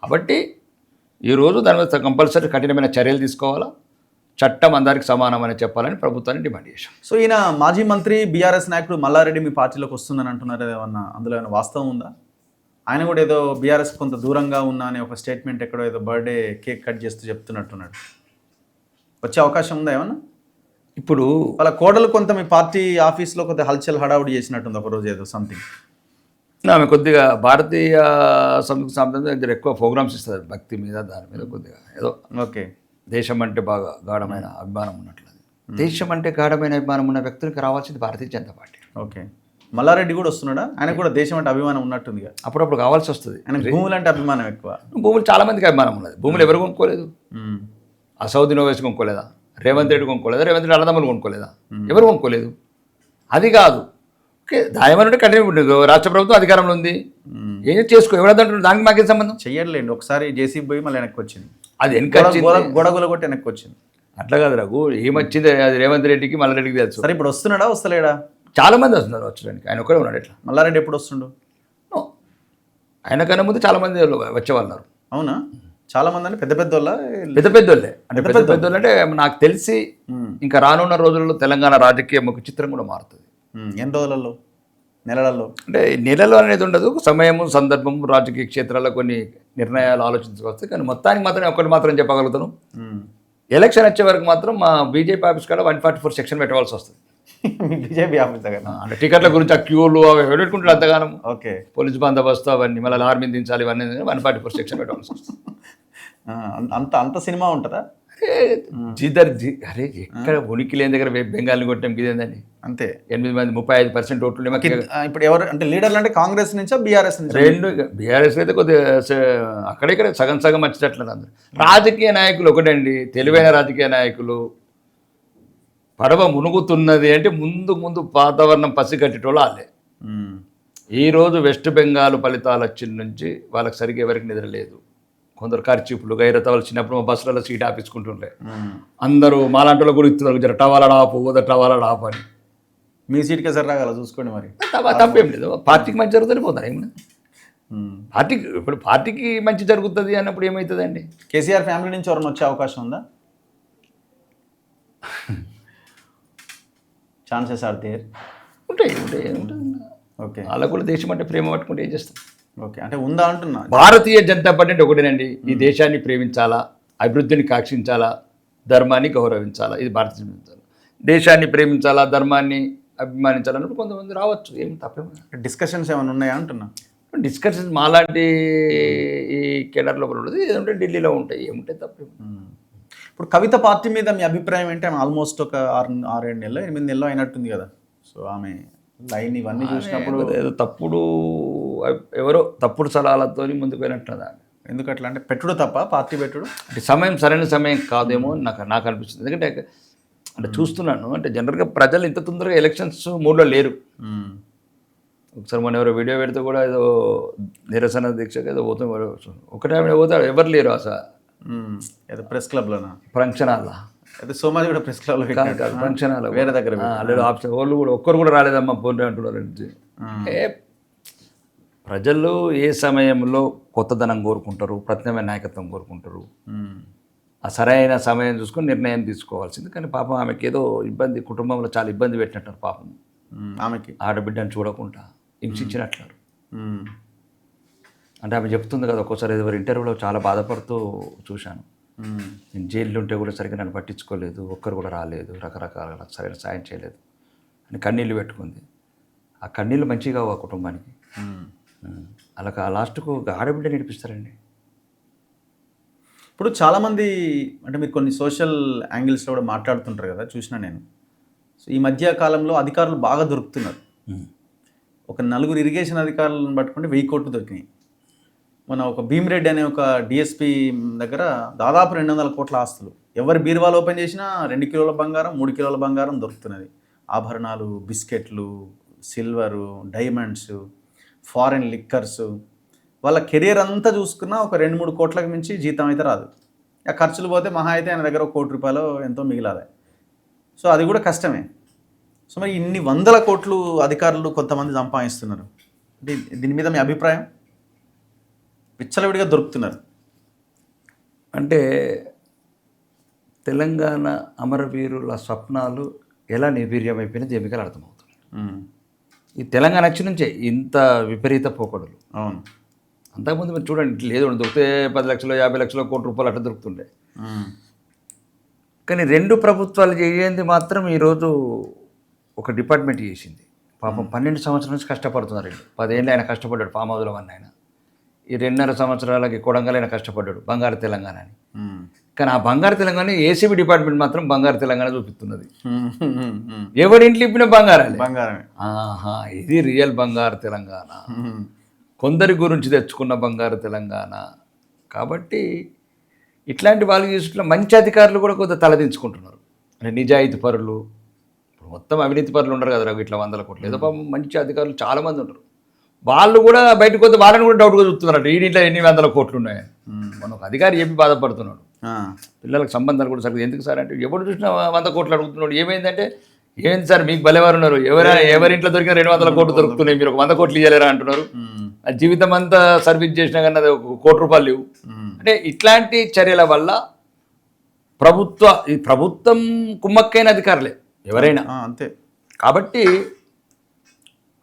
కాబట్టి ఈరోజు దాని మీద కంపల్సరీ కఠినమైన చర్యలు తీసుకోవాలా, చట్టం అందరికి సమానమని చెప్పాలని ప్రభుత్వాన్ని డిమాండ్ చేశాం. సో ఈయన మాజీ మంత్రి బీఆర్ఎస్ నాయకుడు మల్లారెడ్డి మీ పార్టీలోకి వస్తుందని అంటున్నారు, ఏమన్నా అందులో ఏమైనా వాస్తవం ఉందా? ఆయన కూడా ఏదో బీఆర్ఎస్ కొంత దూరంగా ఉన్నా అనే ఒక స్టేట్మెంట్ ఎక్కడో ఏదో బర్త్డే కేక్ కట్ చేస్తూ చెప్తున్నట్టున్నాడు. వచ్చే అవకాశం ఉందా ఏమన్నా? ఇప్పుడు వాళ్ళ కోడలు కొంత మీ పార్టీ ఆఫీస్లో కొంత హల్చల్ హడావుడి చేసినట్టుంది ఒకరోజు, ఏదో సంథింగ్. ఆమె కొద్దిగా భారతీయ సంస్కృతి ఎక్కువ ప్రోగ్రామ్స్ ఇస్తుంది, భక్తి మీద దాని మీద కొద్దిగా ఏదో. ఓకే. దేశం అంటే బాగా గాఢమైన అభిమానం ఉన్నట్లది. దేశం అంటే గాఢమైన అభిమానం ఉన్న వ్యక్తులకు రావాల్సింది భారతీయ జనతా పార్టీ. ఓకే. మల్లారెడ్డి కూడా వస్తున్నాడా? ఆయన కూడా దేశం అంటే అభిమానం ఉన్నట్టుంది కదా. అప్పుడప్పుడు కావాల్సి వస్తుంది. ఆయన భూములు అంటే అభిమానం ఎక్కువ. భూములు చాలా మందికి అభిమానం ఉన్నది. భూములు ఎవరు కొనుక్కోలేదు? ఆ సౌదీ నోవేసి కొనుక్కోలేదా? రేవంత్ రెడ్డి కొనుక్కోలేదా? రేవంత్ రెడ్డి అన్నదమ్ములు కొనుక్కోలేదా? ఎవరు కొనుక్కోలేదు. అది కాదు. ఓకే, దాయమని కంటిన్యూ రాష్ట్ర ప్రభుత్వం అధికారంలో ఉంది, ఏం చేసుకో, ఎవరంటారు దానికి మాకేం సంబంధం? చెయ్యట్లేండి. ఒకసారి జేసీ పోయి మళ్ళీ వెనక్కి వచ్చింది, అది వెనక్కి గొడగొల కొట్టి వెనక్కి వచ్చింది. అట్లా కాదు రఘు, ఏమొచ్చింది అది రేవంత్ రెడ్డికి మల్లారెడ్డికి తెలుసు. సరే, ఇప్పుడు వస్తున్నాడా వస్తలేడా? చాలా మంది వస్తున్నారు వచ్చడానికి, ఆయన ఒక్కడే ఉన్నాడు. ఎట్లా మల్లారెడ్డి ఎప్పుడు వస్తుండు? ఆయన కన్నా ముందు చాలా మంది వచ్చేవాళ్ళు. అవునా? చాలా మంది అంటే పెద్ద పెద్దోళ్ళే అంటే పెద్దోళ్ళు అంటే నాకు తెలిసి ఇంకా రానున్న రోజుల్లో తెలంగాణ రాజకీయ ముఖ చిత్రం కూడా మారుతుంది. ఎన్ని రోజులలో? నెలలలో? అంటే నెలలు అనేది ఉండదు, సమయము సందర్భము రాజకీయ క్షేత్రాల్లో కొన్ని నిర్ణయాలు ఆలోచించుకొస్తాయి. కానీ మొత్తానికి మాత్రం ఒకటి మాత్రం చెప్పగలుగుతాను, ఎలక్షన్ వచ్చే వరకు మాత్రం మా బీజేపీ ఆఫీస్ కాడ 144 సెక్షన్ పెట్టవలసి వస్తుంది. బీజేపీ ఆఫీస్ దగ్గర అంటే టికెట్ల గురించి ఆ క్యూలు అవి పెట్టుకుంటారు అంతగానం. ఓకే. పోలీస్ బందోబస్తు అవన్నీ మళ్ళీ ఆర్మీ దించాలి, ఇవన్నీ 144 సెక్షన్ పెట్టవలసి వస్తుంది. అంత సినిమా ఉంటుందా? అరే ఎక్కడ ఉనికి లేని దగ్గర బెంగాల్ని కొట్టాం ఇదేందండి. అంతే. 8 మంది 35% ఓట్లు. ఇప్పుడు ఎవరు అంటే లీడర్లు అంటే కాంగ్రెస్ నుంచా బీఆర్ఎస్ నుంచి? రెండు. బీఆర్ఎస్ అయితే కొద్దిగా అక్కడిక్కడ సగం సగం వచ్చేటట్లేదు అందరు. రాజకీయ నాయకులు ఒకటండి, తెలివైన రాజకీయ నాయకులు. పడవ మునుగుతున్నది అంటే ముందు వాతావరణం పసిగట్టేటోళ్ళు వాళ్ళే. ఈరోజు వెస్ట్ బెంగాల్ ఫలితాలు వచ్చిన నుంచి వాళ్ళకి సరిగ్గా ఎవరికి నిద్ర లేదు. కొందరు ఖర్చీపులు గైరత వాళ్ళు చిన్నప్పుడు మా బస్సులలో సీట్ ఆపించుకుంటుండే, అందరూ మాలాంటిలో కూడా ఇస్తున్నారు జర టవాలా డాపు టవాలా డాపు అని. మీ సీట్కే సరే రాగల చూసుకోండి. మరి తప్పేం లేదు, పార్టీకి మంచి జరుగుతుంది పోతారు. ఏమన్నా పార్టీకి మంచి జరుగుతుంది అన్నప్పుడు ఏమవుతుందండి? కేసీఆర్ ఫ్యామిలీ నుంచి ఎవరైనా వచ్చే అవకాశం ఉందా? Chances are there? ఉంటాయి. ఓకే. అలా కూడా దేశం అంటే ప్రేమ పట్టుకుంటే ఏం చేస్తాం? ఓకే, అంటే ఉందా అంటున్నా. భారతీయ జనతా పార్టీ అంటే ఒకటేనండి, ఈ దేశాన్ని ప్రేమించాలా, అభివృద్ధిని కాక్షించాలా, ధర్మాన్ని గౌరవించాలా. ఇది భారతీయ జనతా. దేశాన్ని ప్రేమించాలా, ధర్మాన్ని అభిమానించాలన్నప్పుడు కొంతమంది రావచ్చు, ఏం తప్పేమో. డిస్కషన్స్ ఏమైనా ఉన్నాయా అంటున్నా? డిస్కషన్స్ మాలాంటి ఈ కేడర్ లోపల ఉండదు, ఏదంటే ఢిల్లీలో ఉంటాయి, ఏముంటాయి తప్పేమో. ఇప్పుడు కవిత పార్టీ మీద మీ అభిప్రాయం ఏంటి? ఆమె ఆల్మోస్ట్ ఒక 6-7 నెలలు 8 నెలలు అయినట్టుంది కదా. సో ఆమె లైన్ ఇవన్నీ చూసినప్పుడు ఏదో ఎవరో తప్పుడు సలహాలతో ముందుకు పోయినట్టున్నదా. ఎందుకు అట్లా అంటే పెట్టుడు తప్ప పార్టీ పెట్టుడు అంటే సమయం సరైన సమయం కాదేమో అని నాకు అనిపిస్తుంది. ఎందుకంటే అంటే చూస్తున్నాను, అంటే జనరల్గా ప్రజలు ఇంత తొందరగా ఎలక్షన్స్ మూడ్లో లేరు. ఒకసారి మన ఎవరో వీడియో పెడితే కూడా ఏదో నిరసన దీక్షకు ఏదో పోతే ఒకటే పోతాడు, ఎవరు లేరు అసలు. ఏదో ప్రెస్ క్లబ్లోనా, ఫంక్షన్ హాల్, అయితే సోమాజి కూడా ప్రెస్ క్లబ్లో ఫంక్షన్ హాల్ వేరే దగ్గర లేదు ఆప్షన్, వాళ్ళు కూడా ఒక్కరు కూడా రాలేదమ్మా పోటీ అంటున్నారు. ప్రజలు ఏ సమయంలో కొత్తదనం కోరుకుంటారు, ప్రత్యామ్నాయ నాయకత్వం కోరుకుంటారు, ఆ సరైన సమయం చూసుకొని నిర్ణయం తీసుకోవాల్సింది. కానీ పాపం ఆమెకి ఏదో ఇబ్బంది, కుటుంబంలో చాలా ఇబ్బంది పెట్టినట్టు పాపం. ఆమెకి ఆడబిడ్డను చూడకుండా హింసించినట్లరు. అంటే ఆమె చెప్తుంది కదా, ఒక్కోసారి ఎవరి ఇంటర్వ్యూలో చాలా బాధపడుతూ చూశాను. నేను జైల్లో ఉంటే కూడా సరిగ్గా నన్ను పట్టించుకోలేదు, ఒక్కరు కూడా రాలేదు, రకరకాల నాకు సరైన సాయం చేయలేదు అని కన్నీళ్ళు పెట్టుకుంది. ఆ కన్నీళ్ళు మంచిగా ఆ కుటుంబానికి. అలా లాస్ట్కు ఆడబిడ్డ నడిపిస్తారండి. ఇప్పుడు చాలామంది అంటే మీరు కొన్ని సోషల్ యాంగిల్స్లో కూడా మాట్లాడుతుంటారు కదా, చూసినా నేను. సో ఈ మధ్య కాలంలో అధికారులు బాగా దొరుకుతున్నారు. ఒక 4 ఇరిగేషన్ అధికారులను పట్టుకుంటే 1000 కోట్లు దొరికినాయి. మన ఒక భీమిరెడ్డి అనే ఒక డిఎస్పీ దగ్గర దాదాపు 200 కోట్ల ఆస్తులు, ఎవరి బీరువాలు ఓపెన్ చేసినా 2 కిలోల బంగారం 3 కిలోల బంగారం దొరుకుతున్నది. ఆభరణాలు, బిస్కెట్లు, సిల్వరు, డైమండ్స్, ఫారెన్ లిక్కర్స్. వాళ్ళ కెరియర్ అంతా చూసుకున్నా ఒక 2-3 కోట్లకు మించి జీతం అయితే రాదు. ఆ ఖర్చులు పోతే మహా అయితే ఆయన దగ్గర 1 కోటి రూపాయలు ఎంతో మిగిలాలి. సో అది కూడా కష్టమే. సో మరి ఇన్ని 100 కోట్లు అధికారులు కొంతమంది సంపాదిస్తున్నారు. దీని మీద మీ అభిప్రాయం? విచ్చలవిడిగా దొరుకుతున్నారు. అంటే తెలంగాణ అమరవీరుల స్వప్నాలు ఎలా నిర్వీర్యమైపోయినది ఎన్నికలు అర్థమవుతుంది. ఈ తెలంగాణ వచ్చి నుంచే ఇంత విపరీత పోకడలు. అవును, అంతకుముందు మీరు చూడండి, లేదు దొరికితే 10 లక్షలు 50 లక్షలు 1 కోటి రూపాయలు అట్లా దొరుకుతుండే. కానీ 2 ప్రభుత్వాలు చేయంది మాత్రం ఈరోజు ఒక డిపార్ట్మెంట్ చేసింది. పాపం 12 సంవత్సరాల నుంచి కష్టపడుతున్నారు. 10 ఏళ్ళు ఆయన కష్టపడ్డాడు ఫామ్ హౌస్లో వన్ ఆయన. ఈ 2.5 సంవత్సరాలకి కొడంగల్ ఆయన కష్టపడ్డాడు బంగారు తెలంగాణ అని. కానీ ఆ బంగారు తెలంగాణ ఏసీబీ డిపార్ట్మెంట్ మాత్రం బంగారు తెలంగాణ చూపిస్తున్నది. ఎవరింట్లో ఇప్పిన బంగారమే. ఆహా, ఇది రియల్ బంగారు తెలంగాణ, కొందరి గురించి తెచ్చుకున్న బంగారు తెలంగాణ. కాబట్టి ఇట్లాంటి వాళ్ళు చూసుకున్న మంచి అధికారులు కూడా కొంత తలదించుకుంటున్నారు. అంటే నిజాయితీ పరులు, ఇప్పుడు మొత్తం అవినీతి పరులు ఉండరు కదా ఇట్లా 100 కోట్లు, ఏదో పాపం మంచి అధికారులు చాలామంది ఉంటారు. వాళ్ళు కూడా బయటకు వస్తే వాళ్ళని కూడా డౌట్గా చూస్తున్నారు, ఈ ఇంట్లో ఎన్ని 100 కోట్లు ఉన్నాయని. మనం ఒక అధికారి చెప్పి బాధపడుతున్నాడు. పిల్లలకు సంబంధాలు కూడా సరిగ్గా ఎందుకు సార్ అంటే, ఎప్పుడు చూసినా 100 కోట్లు అడుగుతున్నాడు. ఏమైందంటే, ఏమైంది సార్ మీకు భలేవారు ఉన్నారు, ఎవరింట్లో దొరికిన 200 కోట్లు దొరుకుతున్నాయి, మీరు ఒక 100 కోట్లు ఇవ్వలేరా అంటున్నారు. జీవితం అంతా సర్వీస్ చేసినా కానీ అది 1 కోటి రూపాయలు లేవు. అంటే ఇట్లాంటి చర్యల వల్ల ప్రభుత్వం కుమ్మక్కైన అధికారులే ఎవరైనా అంతే. కాబట్టి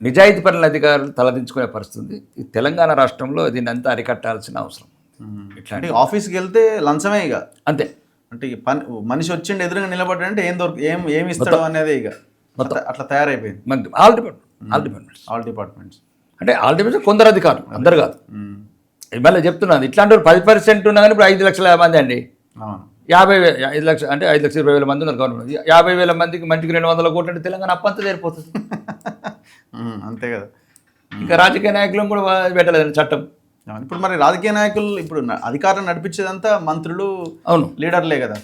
నిజాయితీ పరుల అధికారులు తలదించుకునే పరిస్థితి ఈ తెలంగాణ రాష్ట్రంలో. దీన్ని అంతా అరికట్టాల్సిన అవసరం. ఇట్లాంటి ఆఫీస్కి వెళ్తే లంచమే ఇక అంతే. అంటే మనిషి వచ్చిండి ఎదురుగా నిలబడ్డాడంటే ఏమి ఇస్తాడు అనేది ఇక అట్లా తయారైపోయింది. ఆల్ డిపార్ట్మెంట్స్ అంటే ఆల్ డిపార్ట్మెంట్స్ కొందరు అధికారులు, అందరు కాదు. మళ్ళీ చెప్తున్నాను, ఇట్లాంటి 10% ఉన్నా కానీ ఇప్పుడు 5 లక్షల మంది అండి. 5 లక్షలు అంటే 5,20,000 మంది ఉన్నారు గవర్నమెంట్. 50,000 మందికి మంచికి 200 కోట్లు అంటే తెలంగాణ అప్పంతా సరిపోతుంది. అంతే కదా. ఇంకా రాజకీయ నాయకులను కూడా పెట్టలేదు చట్టం. ఇప్పుడు మరి రాజకీయ నాయకులు ఇప్పుడు అధికారం నడిపించేదంతా మంత్రులు, అవును, లీడర్లే కదా.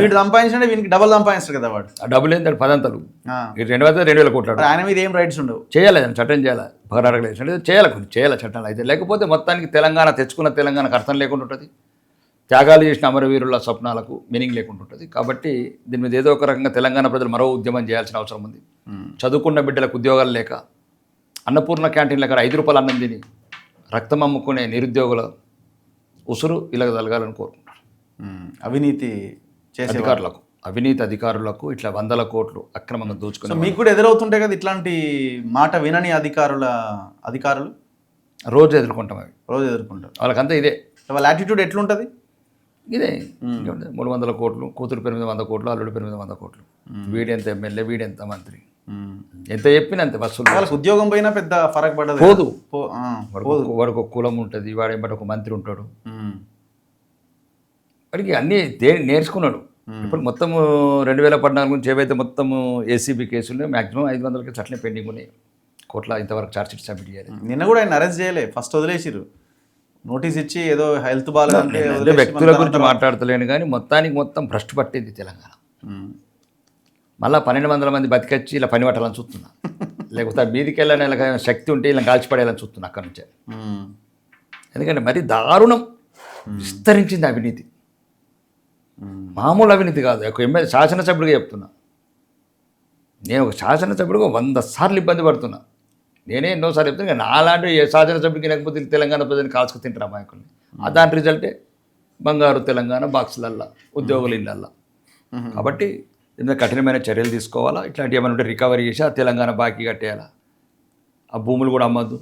వీడు సంపాదించండి, వీనికి డబుల్ సంపాదించారు కదా వాడు. ఆ డబ్బులు ఏంటంటే 2,000 కోట్లు ఆయన మీద ఏం రైట్స్ ఉండవు. చేయాలి, చట్టం చేయాలి, చేయాలి చట్టాలు అయితే. లేకపోతే మొత్తానికి తెలంగాణ తెచ్చుకున్న తెలంగాణకు అర్థం లేకుండా ఉంటుంది. త్యాగాలు చేసిన అమరవీరుల స్వప్నాలకు మీనింగ్ లేకుండా ఉంటుంది. కాబట్టి దీని మీద ఏదో ఒక రకంగా తెలంగాణ ప్రజలు మరో ఉద్యమం చేయాల్సిన అవసరం ఉంది. చదువుకున్న బిడ్డలకు ఉద్యోగాలు లేక, అన్నపూర్ణ క్యాంటీన్ల కాడ 5 రూపాయలు అన్నం తిని రక్తం అమ్ముకునే నిరుద్యోగుల ఉసురు ఇలా జరగాలని కోరుకుంటారు. అవినీతి అధికారులకు ఇట్లా 100 కోట్లు అక్రమంగా దోచుకుని. మీకు కూడా ఎదురవుతుంటాయి కదా ఇట్లాంటి మాట వినని అధికారులు రోజు ఎదుర్కొంటాం. రోజు ఎదుర్కొంటారు. వాళ్ళకంతా ఇదే, వాళ్ళ యాటిట్యూడ్ ఎట్లుంటుంది? ఇదే 300 కోట్లు, కూతురు పేరు మీద 100 కోట్లు, అల్లుడి పేరు మీద 100 కోట్లు, వీడెంత ఎమ్మెల్యే, వీడెంత మంత్రి, ఎంత చెప్పినా అంతే వసూలు వాళ్ళకి ఉద్యోగం పోయినా పెద్ద ఫరక్ పడదు పోదు. పోదు. వాడికి ఒక కులం ఉంటుంది, వాడు ఏమంటే ఒక మంత్రి ఉంటాడు, ఉమ్. వాడికి అన్నీ నేర్చుకున్నాడు. ఇప్పుడు మొత్తం 2014 నుంచి ఏవైతే మొత్తము ఏసీబీ కేసులు మ్యాక్సిమం 500 కేసులు అట్లనే పెండింగ్ ఉన్నాయి కోర్టులో, ఇంతవరకు ఛార్జ్ షీట్ సబ్మిట్ చేయాలి. నిన్న కూడా ఆయన అరెస్ట్ చేయలే, ఫస్ట్ వదిలేసిరు, నోటీస్ ఇచ్చి ఏదో హెల్త్ బాగాలంటే అంటే వ్యక్తుల గురించి మాట్లాడతలేను కానీ మొత్తానికి మొత్తం భ్రష్టు పట్టింది తెలంగాణ. మళ్ళీ 1200 మంది బతికొచ్చి ఇలా పని పట్టాలని చూస్తున్నా, లేకపోతే మీదికి వెళ్ళని ఇలా శక్తి ఉంటే ఇలా కాల్చిపడేయాలని చూస్తున్నా అక్కడి నుంచే. ఎందుకంటే మరి దారుణం విస్తరించింది అవినీతి, మామూలు అవినీతి కాదు. ఒక ఎమ్మెల్యే శాసనసభ్యుడిగా చెప్తున్నా, నేను ఒక శాసనసభ్యుడిగా 100 సార్లు ఇబ్బంది పడుతున్నా. నేనే ఎన్నోసార్లు చెప్తున్నా, నాలాంటి ఏ శాసనసభ్యుడికి లేకపోతే తెలంగాణ ప్రజలను కాల్చుకు తింటారు అమాయకుల్ని. దాని రిజల్టే బంగారు తెలంగాణ బాక్సులల్లా, ఉద్యోగుల ఇళ్ళల్లా. కాబట్టి ఇందులో కఠినమైన చర్యలు తీసుకోవాలా, ఇట్లాంటి ఏమైనా ఉంటే రికవరీ చేసి ఆ తెలంగాణ బాకీ కట్టేయాలా. ఆ భూములు కూడా అమ్మద్దు,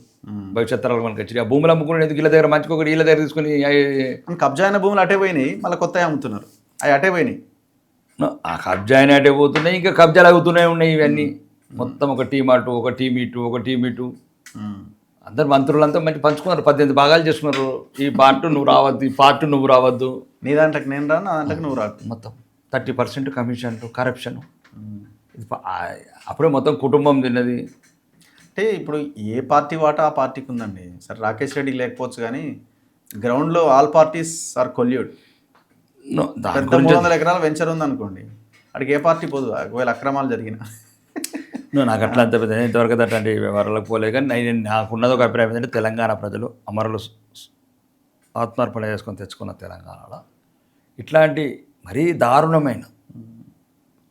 భవిష్యత్ తరాలకు మనకి వచ్చి ఆ భూములు అమ్ముకుని ఎందుకు వీళ్ళ దగ్గర మంచిగా ఒకటి వీళ్ళ దగ్గర తీసుకుని కబ్జా అయిన భూములు అటే పోయినాయి, మళ్ళీ కొత్తవి అమ్ముతున్నారు, అవి అటే పోయినాయి. ఆ కబ్జా అయిన అటే పోతున్నాయి, ఇంకా కబ్జాలు అవుతూనే ఉన్నాయి. ఇవన్నీ మొత్తం ఒక టీం అటు, ఒక టీం ఇటు, ఒక టీం ఇటు. అందరు మంత్రులంతా మంచి పంచుకున్నారు, 18 భాగాలు చేసుకున్నారు. ఈ పార్ట్ నువ్వు రావద్దు, ఈ పార్ట్ నువ్వు రావద్దు, నీ దాంట్లోకి నేను రాను, నా దాంట్లోకి నువ్వు రాకు. మొత్తం 30% కమిషన్లు, కరప్షన్. అప్పుడే మొత్తం కుటుంబం తిన్నది. అంటే ఇప్పుడు ఏ పార్టీ వాటా ఆ పార్టీకి ఉందండి. సరే రాకేష్ రెడ్డికి లేకపోవచ్చు కానీ గ్రౌండ్లో ఆల్ పార్టీస్ ఆర్ కొల్యూడ్. పెద్ద 300 ఎకరాల వెంచర్ ఉందనుకోండి, అక్కడికి ఏ పార్టీ పోదు ఒకవేళ అక్రమాలు జరిగినా. నాకు అట్లా అంత పెద్ద ఇంతవరకు అట్లాంటి వ్యవహారాలకు పోలేదు. కానీ నేను నాకున్నది ఒక అభిప్రాయం ఏంటంటే, తెలంగాణ ప్రజలు అమరులు ఆత్మార్పణ చేసుకొని తెచ్చుకున్న తెలంగాణలో ఇట్లాంటి మరీ దారుణమైన,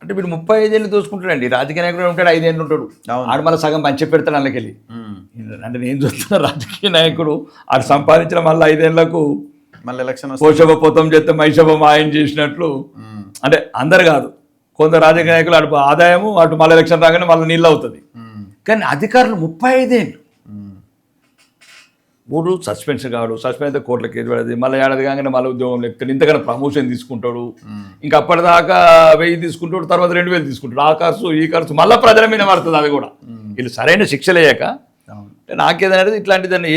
అంటే వీడు 35 ఏళ్ళు దోసుకుంటాడండి. రాజకీయ నాయకుడు ఉంటాడు, 5 ఏళ్ళు ఉంటాడు, ఆడు మళ్ళీ సగం పంచి పెడతాడు అందుకెళ్ళి. అంటే నేను చూస్తున్న రాజకీయ నాయకుడు ఆడు సంపాదించిన మళ్ళీ 5 ఏళ్లకు మళ్ళీ ఎలక్షన్ పోషభపోతం చేస్తే మైషభ మాయం చేసినట్లు. అంటే అందరు కాదు, కొంత రాజకీయ నాయకులు అటు ఆదాయము, అటు మళ్ళీ ఎలక్షన్ రాగానే మళ్ళీ నీళ్ళు అవుతుంది. కానీ అధికారులు 35 ఏళ్ళు, 3 సస్పెన్షన్ కాడు, సస్పెన్స్ అయితే కోర్టులకు కేసు పడేది, మళ్ళీ ఏడాది కాగానే మళ్ళీ ఉద్యోగం లేకపోతే ఇంతకన్నా ప్రమోషన్ తీసుకుంటాడు. ఇంకా అప్పటిదాకా 1000 తీసుకుంటాడు, తర్వాత 2000 తీసుకుంటాడు. ఆ ఖర్చు ఈ ఖర్చు మళ్ళీ ప్రజల మీద పడుతుంది. అది కూడా వీళ్ళు సరైన శిక్షలు వేయక. నాకేదనేది ఇట్లాంటి దాన్ని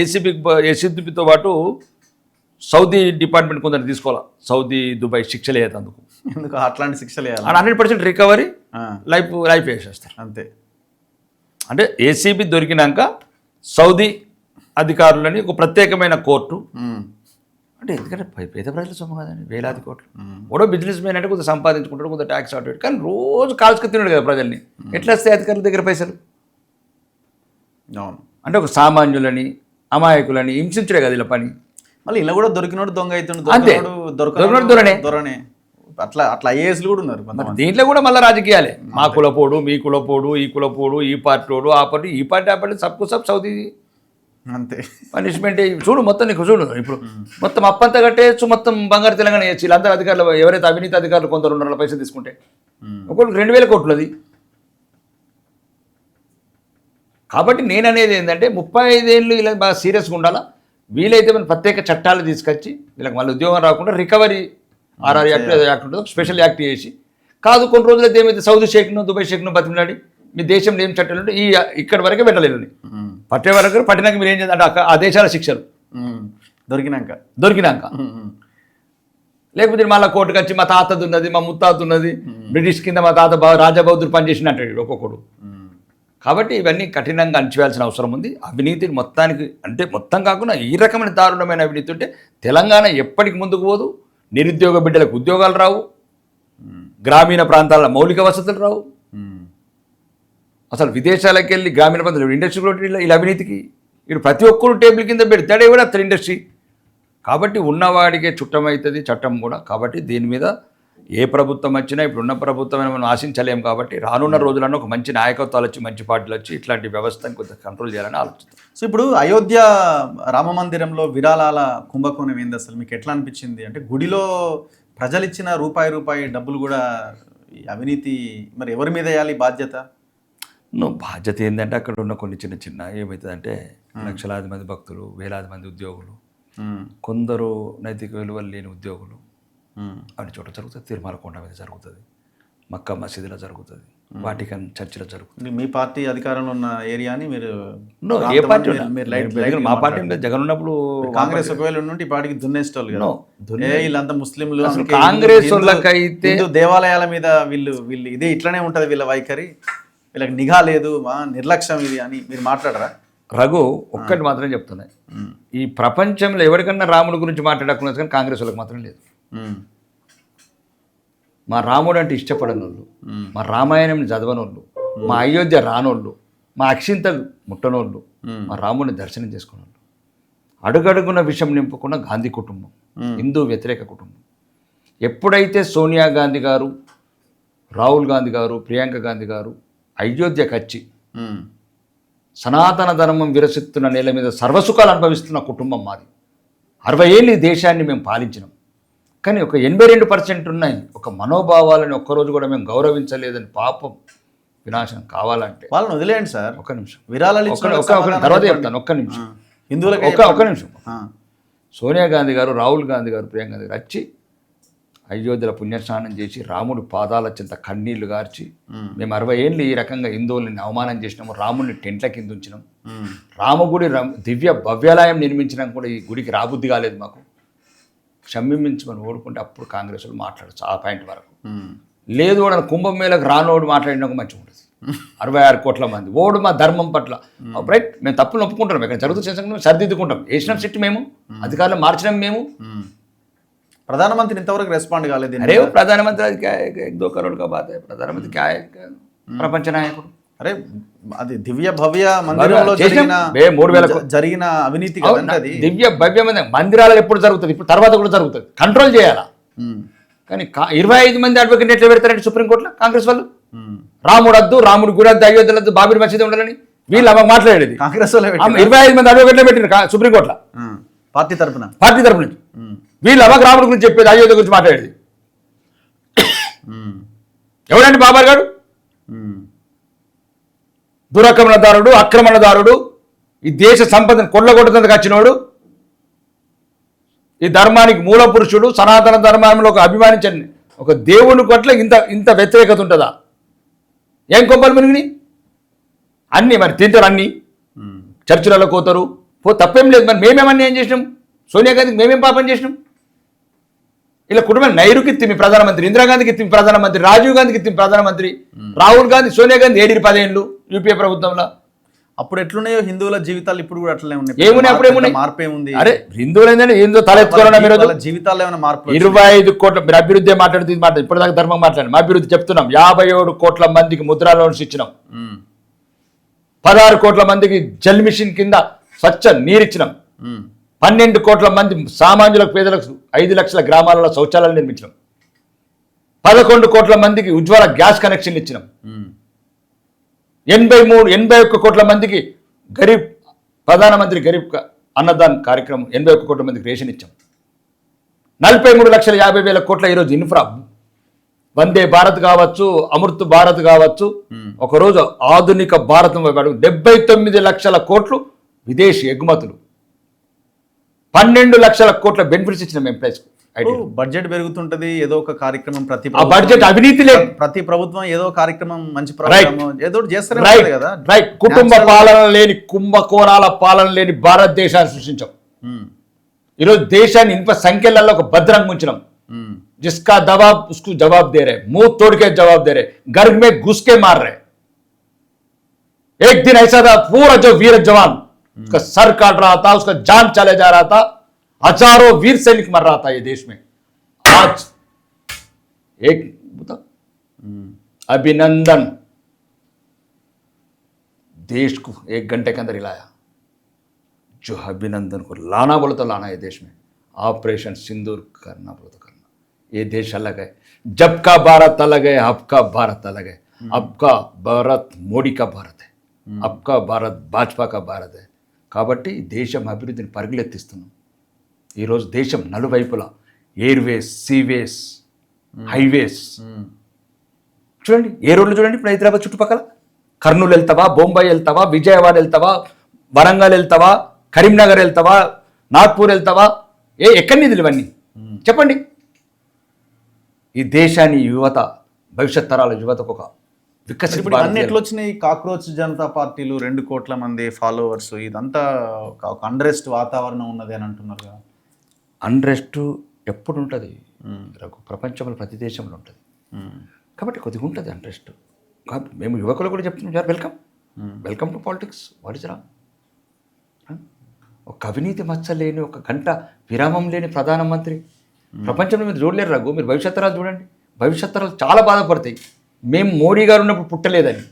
ఏసీబీతో పాటు సౌదీ డిపార్ట్మెంట్ కొందరు తీసుకోవాలి, సౌదీ దుబాయ్ శిక్షలు వేయతందుకు. ఎందుకు అట్లాంటి శిక్షలు వేయాలి? 100% రికవరీ, లైఫ్ వేసేస్తారు అంతే. అంటే ఏసీబీ దొరికినాక సౌదీ అధికారులని ఒక ప్రత్యేకమైన కోర్టు, అంటే ఎందుకంటే పేద ప్రజల సొమ్ము కదండి, వేలాది కోట్లు. కూడా బిజినెస్ మ్యాన్ అంటే కొంత సంపాదించుకుంటాడు, కొంత ట్యాక్స్ ఆటో, కానీ రోజు కాల్చుకు తిన్నాడు కదా ప్రజల్ని. ఎట్లా వస్తాయి అధికారుల దగ్గర పైసలు? అంటే ఒక సామాన్యులని, అమాయకులని హింసించడే కదా ఇలా పని. మళ్ళీ ఇలా కూడా దొరికినోడు దొంగ అవుతుండు, దొరికినోడు దొరనే. అట్లా ఐఏఎస్లు కూడా ఉన్నారు. దీంట్లో కూడా మళ్ళీ రాజకీయాలే, మా కులపోడు, మీ కులపోడు, ఈ కులపోడు, ఈ పార్టీడు, ఆ పార్టీ, ఈ పార్టీ, ఆ పార్టీ, సబ్కు సబ్ సౌదీ అంతే పనిష్మెంట్. చూడు మొత్తం నీకు చూడు, ఇప్పుడు మొత్తం అప్పంతా కట్టేయచ్చు, మొత్తం బంగారు తెలంగాణ వేయచ్చు. వీళ్ళందరూ అధికారులు, ఎవరైతే అవినీతి అధికారులు కొందరు ఉన్నారో పైసలు తీసుకుంటే ఒకరికి 2000 కోట్లు అది. కాబట్టి నేను అనేది ఏంటంటే 35 ఏళ్ళు ఇలా బాగా సీరియస్గా ఉండాలా. వీలైతే మన ప్రత్యేక చట్టాలు తీసుకొచ్చి వీళ్ళకి మళ్ళీ ఉద్యోగం రాకుండా రికవరీ RR యాక్ట్ ఉంటుంది, స్పెషల్ యాక్ట్ చేసి. కాదు కొన్ని రోజులైతే ఏమైతే సౌదీ షేక్ను, దుబాయ్ షేక్ను బతిమిలాడి మీ దేశంలో ఏం చట్టాలు ఉంటే ఇక్కడి వరకే పెట్టలేదు, పట్టే వరకు పట్టినాక మీరు ఏం చేయాలి అంటే ఆ దేశాల శిక్షలు దొరికినాక లేకపోతే మళ్ళీ కోర్టుకు వచ్చి మా తాతది ఉన్నది, మా ముత్తాత ఉన్నది, బ్రిటిష్ కింద మా తాత రాజబౌద్ధులు పనిచేసినట్టు ఒక్కొక్కడు. కాబట్టి ఇవన్నీ కఠినంగా అణచివేయాల్సిన అవసరం ఉంది. అవినీతిని మొత్తానికి, అంటే మొత్తం కాకుండా ఈ రకమైన దారుణమైన అవినీతి ఉంటే తెలంగాణ ఎప్పటికి ముందుకు పోదు. నిరుద్యోగ బిడ్డలకు ఉద్యోగాలు రావు, గ్రామీణ ప్రాంతాల మౌలిక వసతులు రావు. అసలు విదేశాలకు వెళ్ళి గ్రామీణ ప్రాంతాలు ఇండస్ట్రీ కూడా ఇలా అవినీతికి ఇప్పుడు ప్రతి ఒక్కరు టేబుల్ కింద పెడతాడే కూడా అతని ఇండస్ట్రీ. కాబట్టి ఉన్నవాడికే చుట్టమవుతుంది చట్టం కూడా. కాబట్టి దీని మీద ఏ ప్రభుత్వం వచ్చినా ఇప్పుడున్న ప్రభుత్వం మనం ఆశించలేము. కాబట్టి రానున్న రోజులలో ఒక మంచి నాయకత్వాలు వచ్చి, మంచి పార్టీలు వచ్చి ఇట్లాంటి వ్యవస్థను కొంత కంట్రోల్ చేయాలని ఆలోచిస్తాం. సో ఇప్పుడు అయోధ్య రామ మందిరంలో విరాళాల కుంభకోణం ఏంది అసలు మీకు ఎట్లా అనిపించింది? అంటే గుడిలో ప్రజలు ఇచ్చిన రూపాయి డబ్బులు కూడా అవినీతి, మరి ఎవరి మీద వేయాలి బాధ్యత? బాధ్యత ఏంటంటే అక్కడ ఉన్న కొన్ని చిన్న ఏమవుతుందంటే లక్షలాది మంది భక్తులు, వేలాది మంది ఉద్యోగులు, కొందరు నైతిక విలువలు లేని ఉద్యోగులు అన్ని చోట జరుగుతుంది. తిరుమల కొండ మీద జరుగుతుంది, మక్కా మసీదులో జరుగుతుంది, వాటికన్ చర్చలు జరుగుతుంది. మీ పార్టీ అధికారంలో ఉన్న ఏరియాని మీరు ఏ పార్టీ మా పార్టీ జగన్ ఉన్నప్పుడు కాంగ్రెస్ ఒకవేళ ఉంటే ఈ పార్టీకి దున్నేసేటోళ్ళు కదా. వీళ్ళంతా ముస్లింలు, కాంగ్రెస్ వాళ్ళకైతే దేవాలయాల మీద వీళ్ళు ఇదే ఇట్లనే ఉంటది వీళ్ళ వైఖరి, వీళ్ళకి నిఘా లేదు, మా నిర్లక్ష్యం ఇది అని మీరు మాట్లాడరా? రఘు ఒక్కటి మాత్రం చెప్తున్నాయి, ఈ ప్రపంచంలో ఎవరికన్నా రాముడి గురించి మాట్లాడకుండా కానీ కాంగ్రెస్ వాళ్ళకి మాత్రం లేదు. మా రాముడు అంటే ఇష్టపడని వాళ్ళు, మా రామాయణం చదవనోళ్ళు, మా అయోధ్య రానోళ్ళు, మా అక్షింతలు ముట్టనోళ్ళు, మా రాముడిని దర్శనం చేసుకున్నోళ్ళు, అడుగడుగున విషం నింపుకున్న గాంధీ కుటుంబం, హిందూ వ్యతిరేక కుటుంబం. ఎప్పుడైతే సోనియా గాంధీ గారు, రాహుల్ గాంధీ గారు, ప్రియాంక గాంధీ గారు అయోధ్యకు వచ్చి సనాతన ధర్మం విరసిస్తున్న నేల మీద సర్వసుఖాలు అనుభవిస్తున్న కుటుంబం మాది. 60 ఏళ్ళు ఈ దేశాన్ని మేము పాలించినాం, కానీ ఒక 82% ఉన్నాయి ఒక మనోభావాలని ఒక్కరోజు కూడా మేము గౌరవించలేదని పాపం వినాశనం కావాలంటే వాళ్ళని వదిలేయండి సార్. ఒక్క నిమిషం విరాళాలు తర్వాత చెప్తాను. ఒక్క నిమిషం హిందువులకి ఒక్క నిమిషం. సోనియా గాంధీ గారు, రాహుల్ గాంధీ గారు, ప్రియాంక గాంధీ గారు వచ్చి అయోధ్యలో పుణ్యస్నానం చేసి రాముడి పాదాల చెంత కన్నీళ్లు గార్చి మేము 60 ఏళ్ళు ఈ రకంగా హిందువుల్ని అవమానం చేసినాము, రాముడిని టెంట్ల కింద ఉంచినాం, రామగుడి దివ్య భవ్యాలయం నిర్మించినాం కూడా ఈ గుడికి రాబుద్ధి కాలేదు, మాకు క్షమించమని ఓడుకుంటే అప్పుడు కాంగ్రెస్ వాళ్ళు మాట్లాడచ్చు ఆ పాయింట్ వరకు. లేదు వాడు కుంభమేళకు రానోడు మాట్లాడినాక మంచిగా ఉంటుంది. 66 కోట్ల మంది ఓడు మా ధర్మం పట్ల రైట్, మేము తప్పులు ఒప్పుకుంటున్నాం, ఇక్కడ జరుగుతున్న సరిదిద్దుకుంటాం, వేసినాం సిట్ మేము, అధికారులు మార్చినాం మేము. ప్రధానమంత్రి ఇంతవరకు రెస్పాండ్ కాలేదు. అరే ప్రధానమంత్రి దో కరోడ్ కా బాత్ హై, ప్రధానమంత్రి క్యా ప్రపంచ నాయకుడు. అరే అది దివ్య భవ్య మందిరంలో జరిగిన అవినీతి కదండి అది. దివ్య భవ్య మందిరాలు ఎప్పుడు జరుగుతుంది, ఇప్పుడు తర్వాత కూడా జరుగుతుంది, కంట్రోల్ చేయాలా. కానీ 25 మంది అడ్వకేట్ ఎట్లా పెడతారంటే సుప్రీంకోర్టులో కాంగ్రెస్ వాళ్ళు, రాముడు వద్దు, రాముడు గుడి వద్దు, అయోధ్య వద్దు, బాబరీ మసీదు ఉండాలని వీళ్ళు అమ్మ మాట్లాడేది. కాంగ్రెస్ 25 మంది అడ్వకేట్లు పెట్టినారు సుప్రీంకోర్టులో పార్టీ తరఫున నుంచి. వీళ్ళు అమ్మకు రాముడి గురించి చెప్పేది, అయోధ్య గురించి మాట్లాడేది. ఎవరండి బాబర్ గారు? దురక్రమణదారుడు, ఆక్రమణదారుడు, ఈ దేశ సంపదను కొల్లగొట్టడానికి వచ్చినోడు, ఈ ధర్మానికి మూల పురుషుడు, సనాతన ధర్మంలో ఒక అభిమానించండి ఒక దేవుని పట్ల ఇంత వ్యతిరేకత ఉంటుందా? ఏం కొబ్బరి మునిగిని అన్నీ మరి తింటారు, అన్నీ చర్చిలలో కోతారు, తప్పేం లేదు. మరి మేమేమన్నా ఏం చేసినాం? సోనియా గాంధీకి మేమేం పాపం చేసినాం? ఇలా కుటుంబం నైరుకి ఇత్తిమి ప్రధానమంత్రి, ఇందిరాగాంధీకి ఇత్తిమి ప్రధానమంత్రి, రాజీవ్ గాంధీకి ఇత్తిమి ప్రధానమంత్రి, రాహుల్ గాంధీ, సోనియా గాంధీ 10 ఏళ్ళు యూపీఏ ప్రభుత్వంలో. అప్పుడు ఎట్లున్నాయో హిందువుల జీవితాలు ఇప్పుడు కూడా అట్లనే ఉన్నాయి. ఏమున్నాయి? అప్పుడు ఏమున్నాయి? మార్పు ఏముంది? అరే హిందువులు ఏంటంటే ఏందో తల ఎత్తుకోవడం, మీరు జీవితాల్లో ఏమైనా మార్పు? 25 కోట్ల మీరు అభివృద్ధి మాట్లాడుతుంది, ఇప్పటిదాకా ధర్మం మాట్లాడండి, మా అభివృద్ధి చెప్తున్నాం. 57 కోట్ల మందికి ముద్రా లోన్స్ ఇచ్చినాం, 16 కోట్ల మందికి జల్ మిషన్ కింద స్వచ్ఛ నీరు ఇచ్చినాం, 12 కోట్ల మంది సామాన్యులకు, పేదలకు 5 లక్షల గ్రామాలలో శౌచాలయాలు నిర్మించినాం, 11 కోట్ల మందికి ఉజ్వల గ్యాస్ కనెక్షన్లు ఇచ్చినాం, 81 కోట్ల మందికి గరీబ్ ప్రధానమంత్రి గరీబ్ అన్నదాన్ కార్యక్రమం 81 కోట్ల మందికి రేషన్ ఇచ్చాం, 43,50,000 కోట్ల ఈరోజు ఇన్ఫ్రా, వందే భారత్ కావచ్చు, అమృత్ భారత్ కావచ్చు, ఒకరోజు ఆధునిక భారతం 79 లక్షల కోట్లు విదేశీ ఎగుమతులు, 12 లక్షల కోట్ల బెనిఫిట్స్ ఇచ్చిన ఎంప్లాయీస్. బడ్జెట్ పెరుగుతుంటది, ఏదో ఒక కార్యక్రమం బడ్జెట్ అవినీతి లేదు, ప్రతి ప్రభుత్వం ఏదో కార్యక్రమం మంచి ప్రభుత్వం ఏదో చేస్తారు కదా. రైట్, కుటుంబ పాలన లేని, కుంభకోణాల పాలన లేని భారతదేశాన్ని సృష్టించాం. ఈరోజు దేశాన్ని ఇనుప సంఖ్యలలో ఒక భద్రంగా ఉంచినాం. जिसका दबाव उसको जवाब दे रहे, मुंह तोड़ के जवाब दे रहे, घर में घुस के मार रहे. एक दिन ऐसा था, पूरा जो वीर जवान उसका सर काट रहा था, उसका जान चले जा रहा था, हजारों वीर सैनिक मर रहा था ये देश में. आज एक बता अभिनंदन देश को 1 घंटे के अंदर हिलाया. जो अभिनंदन को लाना बोले तो लाना है देश में. ऑपरेशन सिंदूर करना बोले तो करना. ये देश अलग है. जब का भारत अलग है, अब का भारत अलग है. अब का भारत మోడీ का भारत है, अब का भारत भाजपा का भारत है. కాబట్టి దేశం అభివృద్ధిని పరుగులెత్తిస్తున్నాం. ఈరోజు దేశం నలువైపులా ఎయిర్వేస్, సీవేస్, హైవేస్ చూడండి. ఏ రోడ్లు చూడండి ఇప్పుడు హైదరాబాద్ చుట్టుపక్కల. కర్నూలు వెళ్తావా, బొంబాయి వెళ్తావా, విజయవాడ వెళ్తావా, వరంగల్ వెళ్తావా, కరీంనగర్ వెళ్తావా, నాగ్పూర్ వెళ్తావా, ఎక్కడి నిధులు ఇవన్నీ చెప్పండి. ఈ దేశాన్ని యువత, భవిష్యత్ తరాల యువతకు ఒక వికసిత్ ఇప్పుడు భారత్ అన్ని ఎట్లా వచ్చినాయి? కాక్రోచ్ జనతా పార్టీలు 2 కోట్ల మంది ఫాలోవర్స్, ఇదంతా ఒక అండరెస్ట్ వాతావరణం ఉన్నది అని అంటున్నారు కదా. అన్రెస్ట్ ఎప్పుడు ఉంటుంది ప్రపంచంలో ప్రతి దేశంలో ఉంటుంది. కాబట్టి కొద్దిగా ఉంటుంది అన్రెస్ట్. కాబట్టి మేము యువకులు కూడా చెప్తున్నాం sir, welcome to politics. What is wrong? ఒక అవినీతి మచ్చ లేని, ఒక గంట విరామం లేని ప్రధానమంత్రి ప్రపంచంలో మీరు చూడలేరు రఘు. మీరు భవిష్యత్ తరాలు చూడండి, భవిష్యత్ తరాలు చాలా బాధపడతాయి. మేము మోడీ గారు ఉన్నప్పుడు పుట్టలేదని.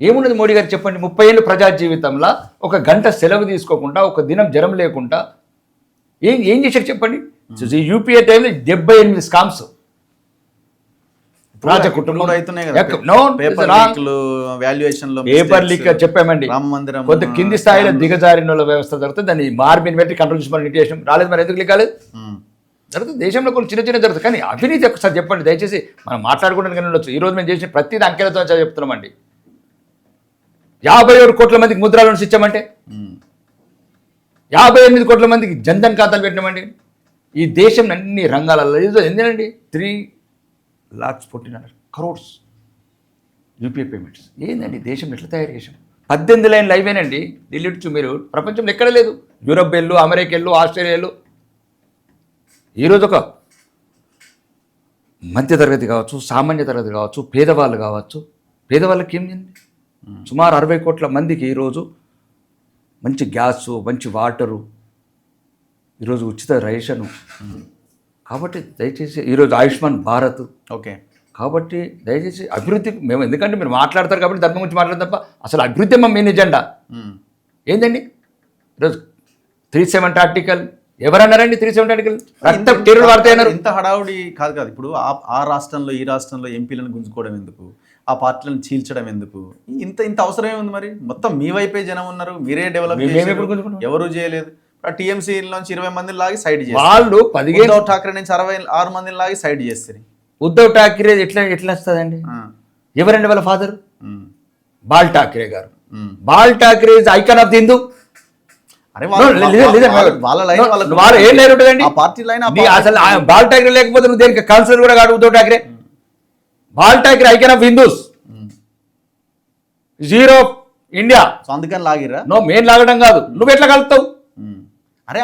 ఏమున్నది మోడీ గారు చెప్పండి? 30 ఏళ్ళు ప్రజా జీవితంలో ఒక గంట సెలవు తీసుకోకుండా, ఒక దినం జ్వరం లేకుండా ఏం చేశారు చెప్పండి? యూపీఏ టైంలో 78 స్కామ్స్. పేపర్ లీక్ చెప్పామండి. కొంత కింది స్థాయిలో దిగజారిన వ్యవస్థ జరుగుతుంది. దాన్ని మార్బిన్ పెట్టి కంట్రోల్ చేసి నీటి చేసాం. రాలేదు, మరి ఎందుకు లీకాలేదు? జరుగుతుంది దేశంలో కొన్ని చిన్న చిన్న జరుగుతుంది. కానీ అవినీతి ఒకసారి చెప్పండి దయచేసి. మనం మాట్లాడుకోవడానికి ఉండొచ్చు. ఈరోజు మేము చేసిన ప్రతిదీ అంకెలతో చెప్తున్నామండి. 51 కోట్ల మందికి ముద్రా లోన్స్ ఇచ్చామంటే, 58 కోట్ల మందికి జన్ధన్ ఖాతాలు పెట్టినామండి. ఈ దేశం అన్ని రంగాలలో ఎందుకండి 3,14,00,000 crores యూపీఐ పేమెంట్స్. ఏందండి దేశం ఎట్లా తయారు చేసాం? 18 లైన్లు అయిపోయినండి. ఢిల్లీ టు మీరు ప్రపంచంలో ఎక్కడ లేదు. యూరప్ వెళ్ళు, అమెరికా వెళ్ళు, ఆస్ట్రేలియా వెళ్ళు. ఈరోజు ఒక మధ్యతరగతి కావచ్చు, సామాన్య తరగతి కావచ్చు, పేదవాళ్ళు కావచ్చు, పేదవాళ్ళకి ఏం చేయండి? సుమారు 60 కోట్ల మందికి ఈరోజు మంచి గ్యాసు, మంచి వాటరు, ఈరోజు ఉచిత రేషను. కాబట్టి దయచేసి ఈరోజు ఆయుష్మాన్ భారత్. ఓకే. కాబట్టి దయచేసి అభివృద్ధి మేము, ఎందుకంటే మీరు మాట్లాడతారు కాబట్టి ధర్మం గురించి మాట్లాడతారు తప్ప అసలు అభివృద్ధి మా మెయిన్ ఎజెండా ఏందండి? ఈరోజు 370 ఆర్టికల్ ఎవరన్నారండి? 370 ఆర్టికల్ రక్త తీరులు వాడతాయన్నారు. ఇంత హడావుడి కాదు కాదు. ఇప్పుడు ఆ రాష్ట్రంలో ఈ రాష్ట్రంలో ఎంపీలను గుంజుకోవడం ఎందుకు? ఆ పార్టీలను చీల్చడం ఎందుకు? ఇంత అవసరమే ఉంది మరి? మొత్తం మీ వైపే జనం ఉన్నారు, మీరే డెవలప్ ఎవరు చేయలేదు. టీఎంసీలోంచి 20 మందిని లాగి సైడ్ చేస్తారు. వాళ్ళు 15 ఉద్ధవ్ ఠాక్రే నుంచి 66 మందిని లాగి సైడ్ చేస్తారు. ఉద్ధవ్ ఠాక్రే ఎట్లా వస్తుందండి? ఎవరండి వాళ్ళ ఫాదర్? బాల్ ఠాక్రే గారు. Ball Thackeray is icon of the Hindu. Ball Thackeray లేకపోతే నువ్వు దేనికి కౌన్సిలర్ కూడా కాదు. Uddhav Thackeray, ball Thackeray icon of Hindus, zero India. అందుకని లాగిరా? నో, మెయిన్ లాగడం కాదు. నువ్వు ఎట్లా కలుపుతావు? అరే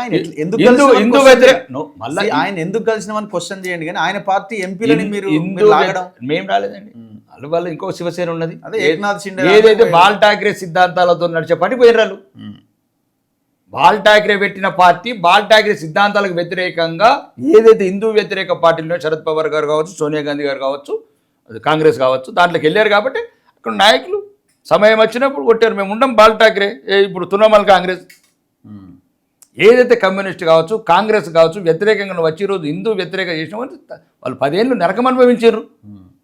ఆయన ఎందుకు కలిసినామని క్వశ్చన్ చేయండి. కానీ ఆయన పార్టీ ఎంపీలని మీరు లాగడం మేము రాలేదండి. వాళ్ళు ఇంకో శివసేన ఉన్నది. అదే ఏకనాథ్ షిండే ఏదైతే బాల్ ఠాక్రే సిద్ధాంతాలతో నడిచే పార్టీ పోయినరాళ్ళు. బాల్ ఠాక్రే పెట్టిన పార్టీ, బాల్ ఠాక్రే సిద్ధాంతాలకు వ్యతిరేకంగా ఏదైతే హిందూ వ్యతిరేక పార్టీలో శరద్ పవార్ గారు కావచ్చు, సోనియా గాంధీ గారు కావచ్చు, కాంగ్రెస్ కావచ్చు, దాంట్లోకి వెళ్ళారు. కాబట్టి అక్కడ నాయకులు సమయం వచ్చినప్పుడు కొట్టారు. మేము ఉండం బాల్ ఠాక్రే. ఇప్పుడు తృణమూల్ కాంగ్రెస్ ఏదైతే కమ్యూనిస్ట్ కావచ్చు, కాంగ్రెస్ కావచ్చు, వ్యతిరేకంగా వచ్చి ఈరోజు హిందూ వ్యతిరేక చేసినామని వాళ్ళు 10 ఏళ్ళు నరకం అనుభవించారు.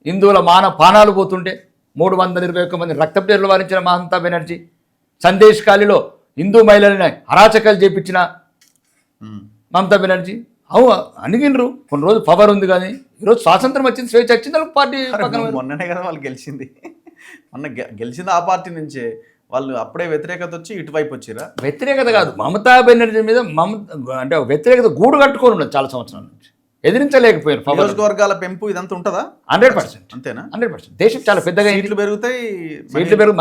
హిందువుల పానాలు పోతుంటే 321 మంది రక్తపు వారించిన మమతా బెనర్జీ, సందేశ్ ఖాళీలో హిందూ మహిళలని అరాచకాలు చేపించిన మమతా బెనర్జీ అణిగినరు. కొన్ని రోజు పవర్ ఉంది, కానీ ఈరోజు స్వాతంత్రం వచ్చింది, స్వేచ్ఛ వచ్చింది, పార్టీ మొన్ననే కదా వాళ్ళు గెలిచింది. మొన్న గెలిచింది ఆ పార్టీ నుంచే. వాళ్ళు అప్పుడే వ్యతిరేకత వచ్చి ఇటువైపు వచ్చిరా? వ్యతిరేకత కాదు, మమతా బెనర్జీ మీద అంటే వ్యతిరేకత గూడు కట్టుకొని ఉన్నది చాలా సంవత్సరాల నుంచి. ఎదిరించలేకపోయారు. నియోజకవర్గాల పెంపు ఇదంతా ఉంటుందా? 100%. అంతేనా? 100%. దేశం చాలా పెద్దగా సీట్లు పెరుగుతాయి.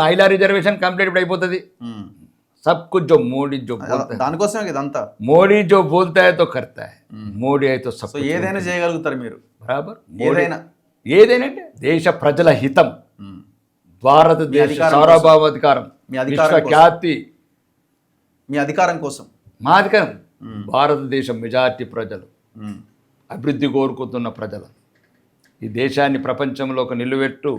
మహిళా రిజర్వేషన్ కంప్లీట్ ఇప్పుడు అయిపోతుంది. సబ్ కుछ जो मोदी जो దానికోసమే ఇదంతా. మోడీ जो बोलता है तो करता है, మోడీ అయితే సో ఏదైనా చేయగలుగుతారు మీరు. బరాబర్. ఏదైనా అంటే దేశ ప్రజల హితం, భారతదేశ సార్వభౌమాధికారం, విశ్వఖ్యాతి, మీ అధికారం కోసం. మా అధికారం భారతదేశం మెజార్టీ ప్రజలు, అభివృద్ధి కోరుకుతున్న ప్రజలు, ఈ దేశాన్ని ప్రపంచంలో ఒక నిలువెట్టు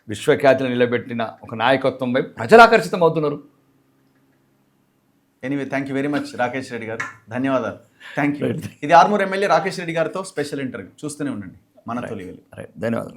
విశ్వఖ్యాతిని నిలబెట్టిన ఒక నాయకత్వం వైపు ప్రజలు ఆకర్షితం అవుతున్నారు. Anyway, thank you very much Rakesh Reddy గారు. ధన్యవాదాలు. Thank you. ఇది ఆర్మూర్ ఎమ్మెల్యే రాకేష్ రెడ్డి గారితో స్పెషల్ ఇంటర్వ్యూ. చూస్తూనే ఉండండి మన తొలి వెలుగు. ధన్యవాదాలు.